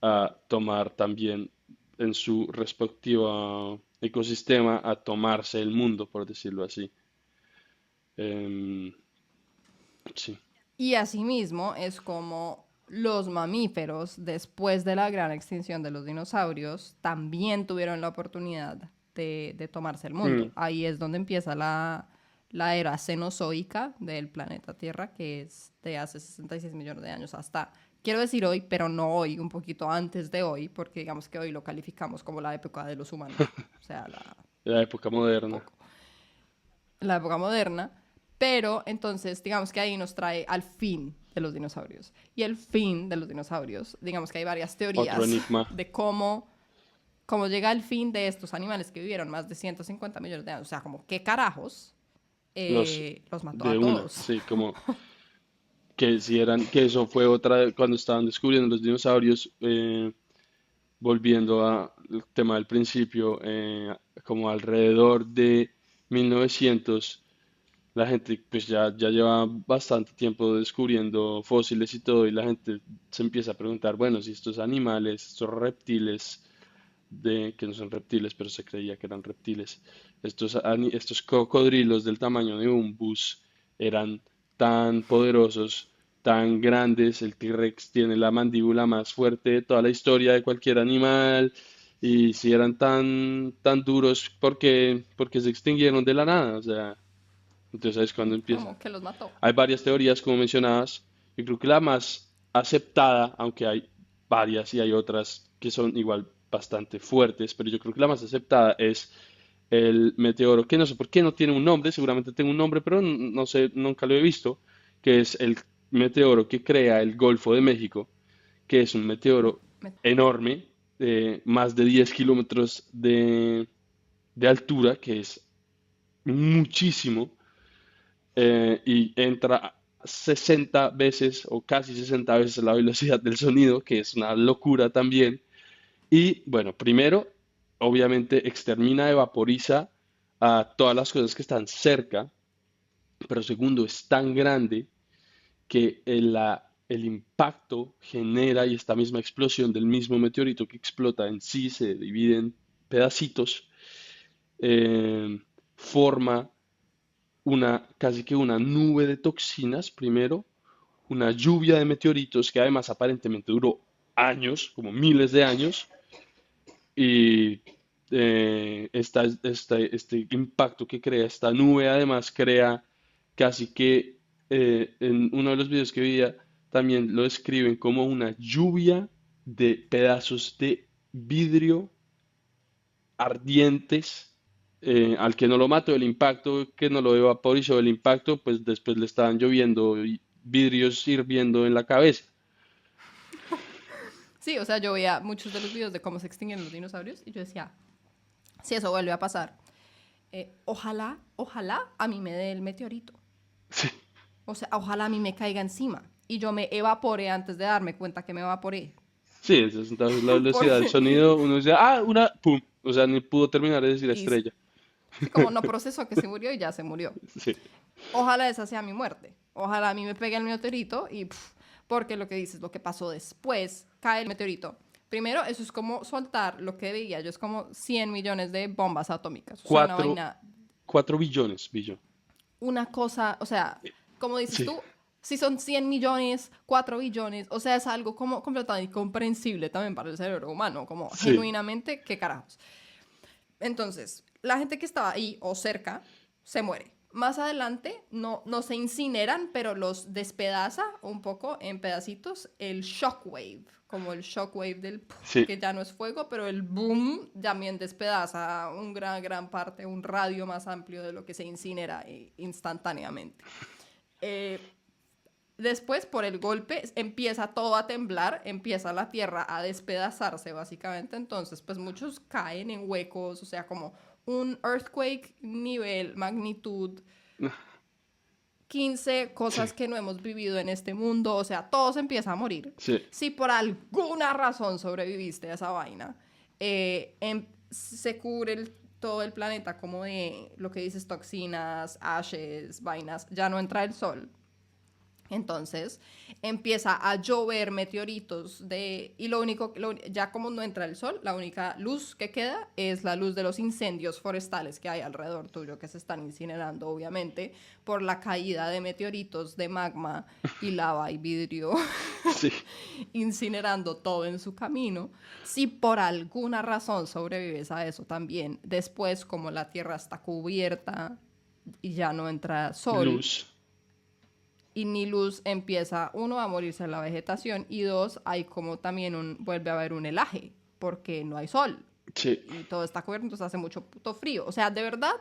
a tomar también en su respectivo ecosistema, a tomarse el mundo, por decirlo así. Em, sí. Y asimismo es como los mamíferos, después de la gran extinción de los dinosaurios, también tuvieron la oportunidad de tomarse el Mm, mundo. Ahí es donde empieza la era cenozoica del planeta Tierra, que es de hace 66 millones de años hasta, quiero decir hoy, pero no hoy, un poquito antes de hoy, porque digamos que hoy lo calificamos como la época de los humanos, o sea, la época un moderna. poco la época moderna, pero entonces digamos que ahí nos trae al fin de los dinosaurios. Y el fin de los dinosaurios, digamos que hay varias Otro teorías enigma. de cómo llega el fin de estos animales que vivieron más de 150 millones de años. O sea, como qué carajos Los los mató de a una, todos. sí, como que si eran, que eso fue otra, cuando estaban descubriendo los dinosaurios, volviendo al tema del principio, como alrededor de 1900, la gente pues ya lleva bastante tiempo descubriendo fósiles y todo, y la gente se empieza a preguntar, bueno, si estos animales, estos reptiles, que no son reptiles, pero se creía que eran reptiles, estos cocodrilos del tamaño de un bus eran tan poderosos, tan grandes. El T-Rex tiene la mandíbula más fuerte de toda la historia de cualquier animal. Y si eran tan duros, porque se extinguieron de la nada? O sea, entonces ahí es cuando empieza. Como que los mató. Hay varias teorías, como mencionabas. Yo creo que la más aceptada, aunque hay varias y hay otras que son igual bastante fuertes, pero yo creo que la más aceptada es el meteoro, que no sé por qué no tiene un nombre, seguramente tiene un nombre, pero no sé, nunca lo he visto, que es el meteoro que crea el Golfo de México, que es un meteoro Me- enorme, más de 10 kilómetros de altura, que es muchísimo, y entra 60 veces o casi 60 veces la velocidad del sonido, que es una locura también. Y bueno, primero, obviamente extermina, evaporiza a todas las cosas que están cerca, pero segundo, es tan grande que el impacto genera y esta misma explosión del mismo meteorito que explota en sí se divide en pedacitos, forma casi que una nube de toxinas primero, una lluvia de meteoritos que además aparentemente duró años, como miles de años, y este impacto que crea esta nube además crea casi que en uno de los videos que veía también lo describen como una lluvia de pedazos de vidrio ardientes, al que no lo mató el impacto, que no lo vaporizó el impacto, pues después le estaban lloviendo vidrios hirviendo en la cabeza. Sí, o sea, yo veía muchos de los videos de cómo se extinguen los dinosaurios y yo decía, si eso vuelve a pasar, ojalá a mí me dé el meteorito. Sí, O sea, ojalá a mí me caiga encima y yo me evapore antes de darme cuenta que me evaporé. sí, esa es entonces la velocidad del Porque, sonido, uno dice, una, pum, o sea, ni pudo terminar de decir y estrella. sí, como no procesó que se murió y ya se murió. Sí, Ojalá esa sea mi muerte. Ojalá a mí me pegue el meteorito y porque lo que dices, lo que pasó después, cae el meteorito. Primero, eso es como soltar lo que veía yo, es como 100 millones de bombas atómicas. O sea, una cuatro, vaina, 4 billones, billón. una cosa, o sea, como dices Sí, tú, si son 100 millones, 4 billones, o sea, es algo como completamente incomprensible también para el cerebro humano, como sí, genuinamente, ¿qué carajos? Entonces, la gente que estaba ahí o cerca se muere. Más adelante no se incineran, pero los despedaza un poco en pedacitos el shockwave, como el shockwave del sí, que ya no es fuego, pero el boom también despedaza un gran parte, un radio más amplio de lo que se incinera instantáneamente. Eh, Después, por el golpe, empieza todo a temblar, empieza la tierra a despedazarse, básicamente. Entonces, pues muchos caen en huecos, o sea, como un earthquake nivel, magnitud 15, sí, cosas que no hemos vivido en este mundo, o sea, todo se empieza a morir. sí, Si por alguna razón sobreviviste a esa vaina, se cubre todo el planeta como de lo que dices, toxinas, ashes, vainas, ya no entra el sol. Entonces empieza a llover meteoritos y lo único, ya como no entra el sol, la única luz que queda es la luz de los incendios forestales que hay alrededor tuyo, que se están incinerando, obviamente, por la caída de meteoritos de magma y lava y vidrio, sí, incinerando todo en su camino. Si por alguna razón sobrevives a eso también, después como la Tierra está cubierta y ya no entra sol, luz, y ni luz empieza, uno, a morirse la vegetación y dos, hay como también vuelve a haber un helaje porque no hay sol sí. y todo está cubierto, entonces hace mucho puto frío. O sea, de verdad,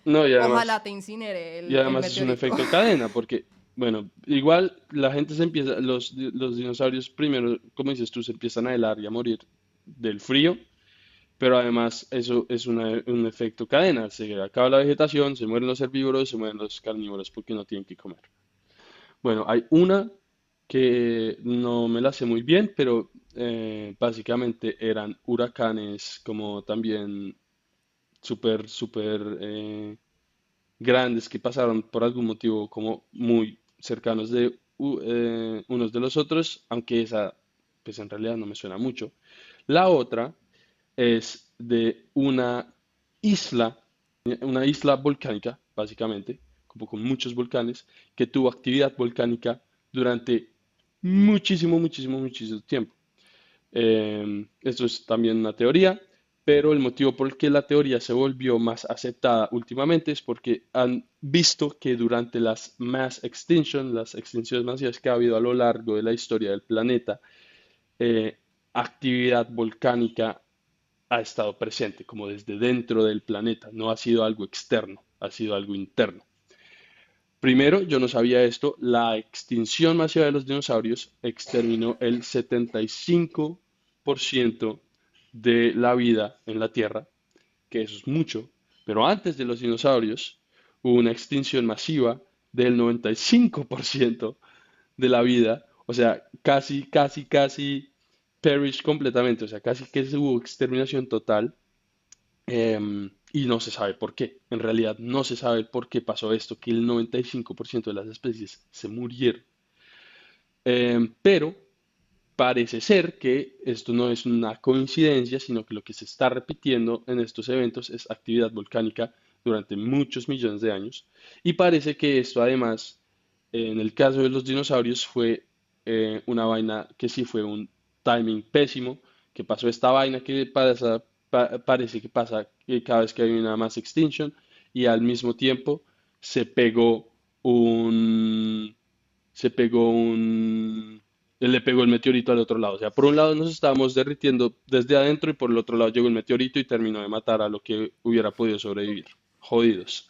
No, ojalá te incinere y el además es un meteorito. efecto cadena, porque, bueno, igual la gente se empieza, los dinosaurios primero, como dices tú, se empiezan a helar y a morir del frío, pero además eso es un efecto cadena, se acaba la vegetación, se mueren los herbívoros, se mueren los carnívoros porque no tienen que comer. Bueno, hay una que no me la sé muy bien, pero básicamente eran huracanes como también súper grandes que pasaron por algún motivo como muy cercanos de unos de los otros, aunque esa pues en realidad no me suena mucho. La otra es de isla, una isla volcánica, básicamente, como con muchos volcanes, que tuvo actividad volcánica durante muchísimo tiempo. Esto es también una teoría, pero el motivo por el que la teoría se volvió más aceptada últimamente es porque han visto que durante las mass extinction, las extinciones masivas que ha habido a lo largo de la historia del planeta, eh, actividad volcánica ha estado presente, como desde dentro del planeta, no ha sido algo externo, ha sido algo interno. Primero, yo no sabía esto, la extinción masiva de los dinosaurios exterminó el 75% de la vida en la Tierra, que eso es mucho, pero antes de los dinosaurios hubo una extinción masiva del 95% de la vida, o sea, casi perish completamente, o sea, casi que hubo exterminación total y no se sabe por qué. En realidad no se sabe por qué pasó esto, que el 95% de las especies se murieron. Pero parece ser que esto no es una coincidencia, sino que lo que se está repitiendo en estos eventos es actividad volcánica durante muchos millones de años. Y parece que esto además En el caso de los dinosaurios fue una vaina que sí fue un timing pésimo, que pasó esta vaina que parece que pasa que cada vez que hay una mass extinction y al mismo tiempo se pegó un, se pegó un, le pegó el meteorito al otro lado. O sea, por un lado nos estábamos derritiendo desde adentro y por el otro lado llegó el meteorito y terminó de matar a lo que hubiera podido sobrevivir. Jodidos.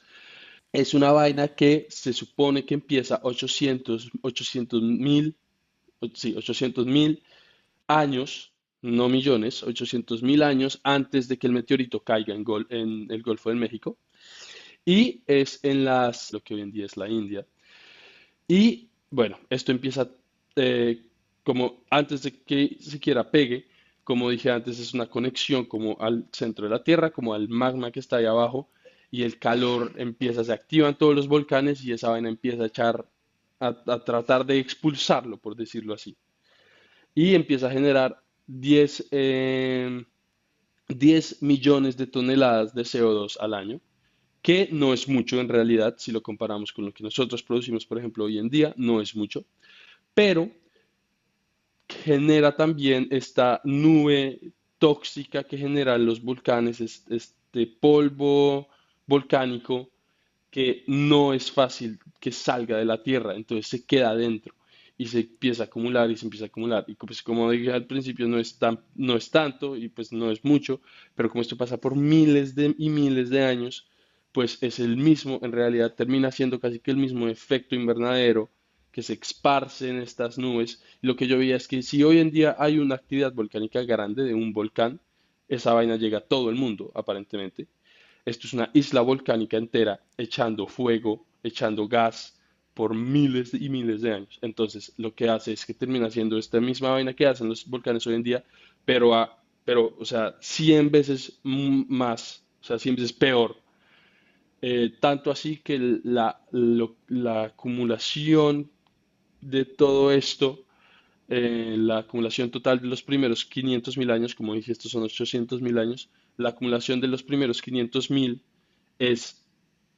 Es una vaina que se supone que empieza 800.000, sí, 800.000 años, no millones, 800.000 años antes de que el meteorito caiga en el Golfo de México. Y es en lo que hoy en día es la India. Y bueno, esto empieza eh, como antes de que siquiera pegue, como dije antes, es una conexión como al centro de la Tierra, como al magma que está ahí abajo, y el calor empieza, se activan todos los volcanes y esa vaina empieza a echar, a tratar de expulsarlo, por decirlo así. Y empieza a generar 10 millones de toneladas de CO2 al año, que no es mucho en realidad, si lo comparamos con lo que nosotros producimos, por ejemplo, hoy en día, no es mucho, pero genera también esta nube tóxica que generan los volcanes, este polvo volcánico que no es fácil que salga de la tierra, entonces se queda adentro y se empieza a acumular y se empieza a acumular. Y pues como dije al principio, no es tanto y pues no es mucho, pero como esto pasa por y miles de años, pues es el mismo, en realidad termina siendo casi que el mismo efecto invernadero que se esparce en estas nubes. Y lo que yo veía es que si hoy en día hay una actividad volcánica grande de un volcán, esa vaina llega a todo el mundo, aparentemente. Esto es una isla volcánica entera echando fuego, echando gas por miles y miles de años. Entonces, lo que hace es que termina siendo esta misma vaina que hacen los volcanes hoy en día, o sea, 100 veces más, o sea, 100 veces peor. Tanto así que la acumulación de todo esto, la acumulación total de los primeros 500.000 años, como dije, estos son 800.000 años, la acumulación de los primeros 500.000 es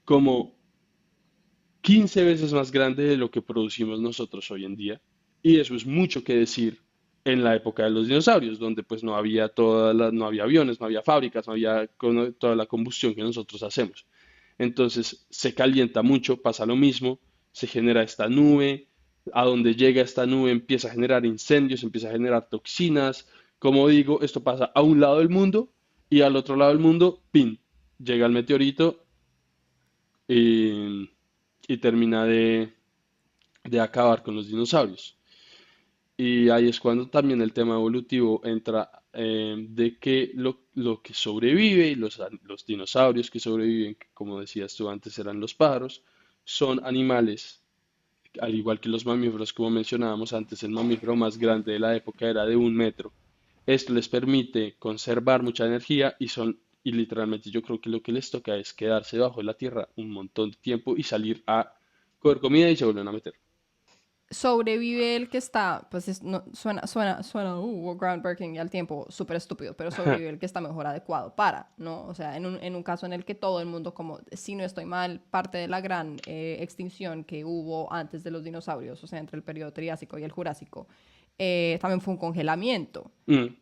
como 15 veces más grande de lo que producimos nosotros hoy en día. Y eso es mucho que decir en la época de los dinosaurios, donde pues no había aviones, no había fábricas, no había toda la combustión que nosotros hacemos. Entonces se calienta mucho, pasa lo mismo, se genera esta nube, a donde llega esta nube empieza a generar incendios, empieza a generar toxinas. Como digo, esto pasa a un lado del mundo y al otro lado del mundo, ¡pin! Llega el meteorito y, y termina de acabar con los dinosaurios. Y ahí es cuando también el tema evolutivo entra, de que lo que sobrevive y los dinosaurios que sobreviven, que como decías tú antes eran los pájaros, son animales, al igual que los mamíferos, como mencionábamos antes, el mamífero más grande de la época era de 1 metro. Esto les permite conservar mucha energía y literalmente yo creo que lo que les toca es quedarse bajo la tierra un montón de tiempo y salir a coger comida y se vuelven a meter. Sobrevive el que está, pues suena, groundbreaking y al tiempo súper estúpido, pero sobrevive el que está mejor adecuado para, ¿no? O sea, en un caso en el que todo el mundo, como, si no estoy mal, parte de la gran extinción que hubo antes de los dinosaurios, o sea, entre el periodo Triásico y el Jurásico, también fue un congelamiento. Mm,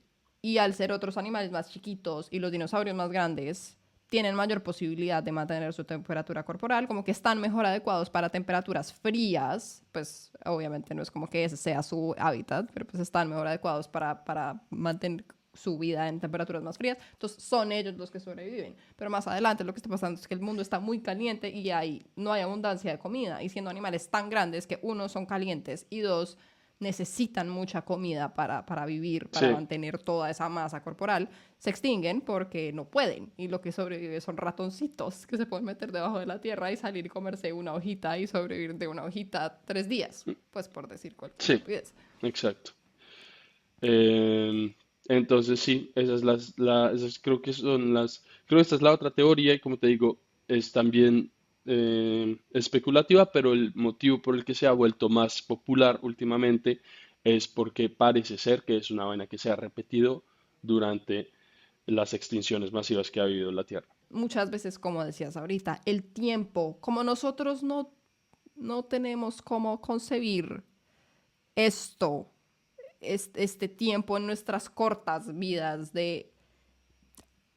Y al ser otros animales más chiquitos y los dinosaurios más grandes, tienen mayor posibilidad de mantener su temperatura corporal, como que están mejor adecuados para temperaturas frías, pues obviamente no es como que ese sea su hábitat, pero pues están mejor adecuados para mantener su vida en temperaturas más frías, entonces son ellos los que sobreviven. Pero más adelante lo que está pasando es que el mundo está muy caliente y no hay abundancia de comida, y siendo animales tan grandes que uno, son calientes y dos, necesitan mucha comida para vivir, para sí, mantener toda esa masa corporal, se extinguen porque no pueden. Y lo que sobrevive son ratoncitos que se pueden meter debajo de la tierra y salir y comerse una hojita y sobrevivir de una hojita 3 días, pues por decir cualquier sí, estupidez. exacto. Em, entonces sí, esas creo que son creo que esta es la otra teoría y como te digo, es también especulativa, pero el motivo por el que se ha vuelto más popular últimamente es porque parece ser que es una vaina que se ha repetido durante las extinciones masivas que ha habido la Tierra. Muchas veces, como decías ahorita, el tiempo, como nosotros no no tenemos cómo concebir esto, este tiempo en nuestras cortas vidas de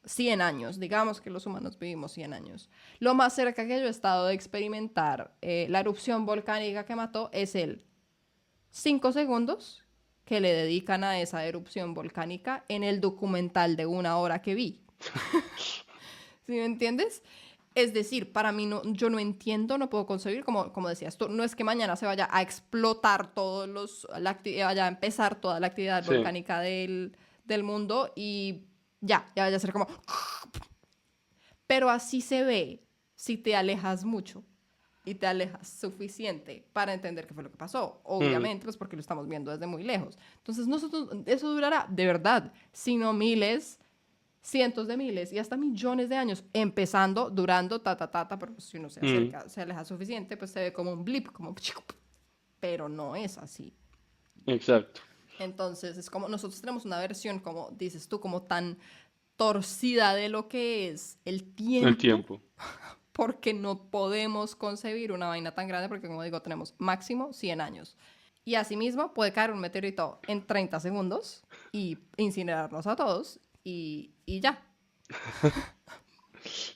100 años. Digamos que los humanos vivimos 100 años. Lo más cerca que yo he estado de experimentar la erupción volcánica que mató es el 5 segundos que le dedican a esa erupción volcánica en el documental de 1 hora que vi. ¿Sí me entiendes? Es decir, para mí yo no entiendo, no puedo concebir, como decías tú, no es que mañana se vaya a explotar vaya a empezar toda la actividad Sí, volcánica del mundo y ya vaya a ser como... Pero así se ve si te alejas mucho y te alejas suficiente para entender qué fue lo que pasó. mm, Obviamente, pues porque lo estamos viendo desde muy lejos. Entonces, eso durará, de verdad, si no miles, cientos de miles y hasta millones de años, empezando, durando, pero pues, si uno se mm, acerca, se aleja suficiente, pues se ve como un blip, pero no es así. exacto. Entonces, es como nosotros tenemos una versión, como dices tú, como tan torcida de lo que es el El tiempo, tiempo. porque no podemos concebir una vaina tan grande, porque como digo, tenemos máximo 100 años. Y asimismo puede caer un meteorito en 30 segundos y incinerarnos a todos y ya.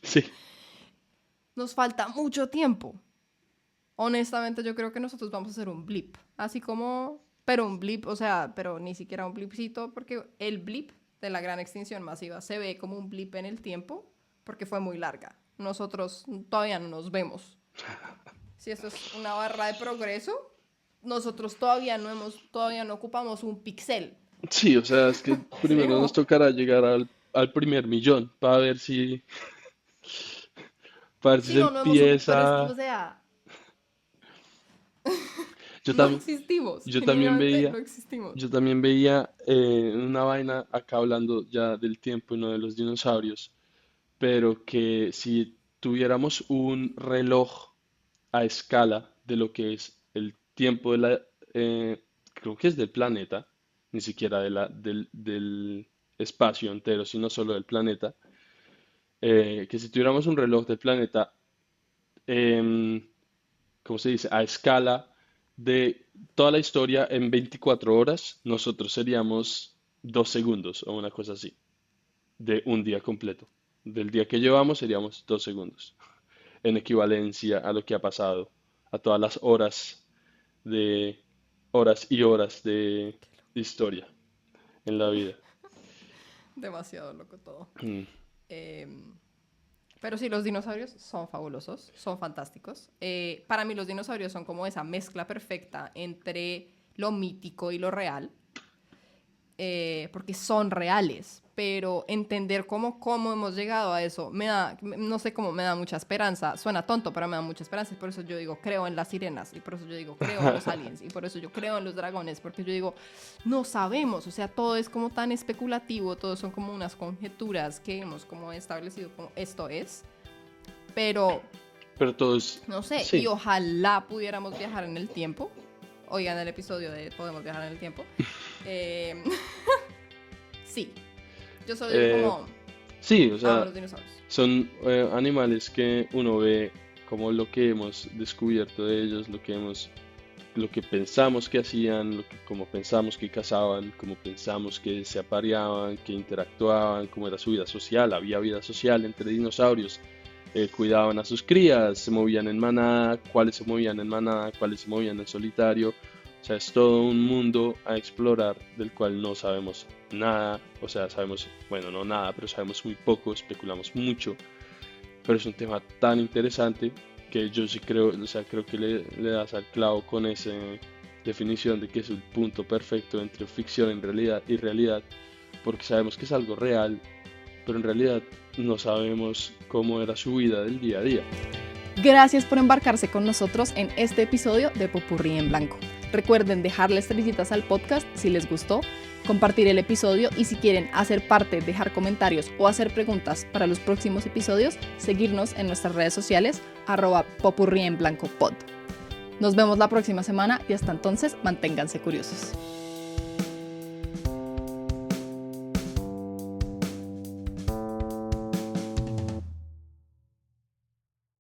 Sí, Nos falta mucho tiempo. Honestamente, yo creo que nosotros vamos a hacer un blip. Así como, pero un blip, o sea, pero ni siquiera un blipcito, porque el blip de la gran extinción masiva se ve como un blip en el tiempo, porque fue muy larga. Nosotros todavía no nos vemos. Si esto es una barra de progreso, nosotros todavía no ocupamos un píxel. sí, o sea, es que ¿Sí? primero nos tocará llegar al primer millón para ver si Sí, se no hemos, pero es, o empieza. sea, Yo no también, existimos, yo también genuinamente no veía, existimos. yo también veía una vaina acá hablando ya del tiempo y no de los dinosaurios, pero que si tuviéramos un reloj a escala de lo que es el tiempo creo que es del planeta, ni siquiera del espacio entero, sino solo del planeta, que si tuviéramos un reloj del planeta, em, ¿cómo se dice? A escala de toda la historia en 24 horas, nosotros seríamos 2 segundos o una cosa así, de un día completo. Del día que llevamos seríamos 2 segundos, en equivalencia a lo que ha pasado, a todas las de horas y horas de historia en la vida. Demasiado loco todo. Mm. Eh, pero sí, los dinosaurios son fabulosos, son fantásticos. Para mí los dinosaurios son como esa mezcla perfecta entre lo mítico y lo real, porque son reales, pero entender cómo hemos llegado a eso, no sé cómo, me da mucha esperanza. Suena tonto, pero me da mucha esperanza y por eso yo digo, creo en las sirenas, y por eso yo digo, creo en los aliens, y por eso yo creo en los dragones, porque yo digo, no sabemos, o sea, todo es como tan especulativo, todo son como unas conjeturas que hemos como establecido como esto es, pero Pero todos, no sé, y sí, ojalá pudiéramos viajar en el tiempo. Oigan el episodio de Podemos viajar en el tiempo. Eh, sí, yo solo digo eh, como sí, o amo sea, los dinosaurios. son animales que uno ve como lo que hemos descubierto de ellos, lo que pensamos que hacían, como pensamos que cazaban, como pensamos que se apareaban, que interactuaban, cómo era su vida social, había vida social entre dinosaurios, cuidaban a sus crías, se movían en manada, cuáles se movían en manada, cuáles se movían en solitario. O sea, es todo un mundo a explorar del cual no sabemos nada, o sea, sabemos, bueno, no nada, pero sabemos muy poco, especulamos mucho, pero es un tema tan interesante que yo sí creo, o sea, creo que le das al clavo con esa definición de que es un punto perfecto entre ficción y realidad, porque sabemos que es algo real, pero en realidad no sabemos cómo era su vida del día a día. Gracias por embarcarse con nosotros en este episodio de Popurrí en Blanco. Recuerden dejarle estrellitas al podcast si les gustó, compartir el episodio y si quieren hacer parte, dejar comentarios o hacer preguntas para los próximos episodios, seguirnos en nuestras redes sociales @popurrienblancopod. Nos vemos la próxima semana y hasta entonces manténganse curiosos.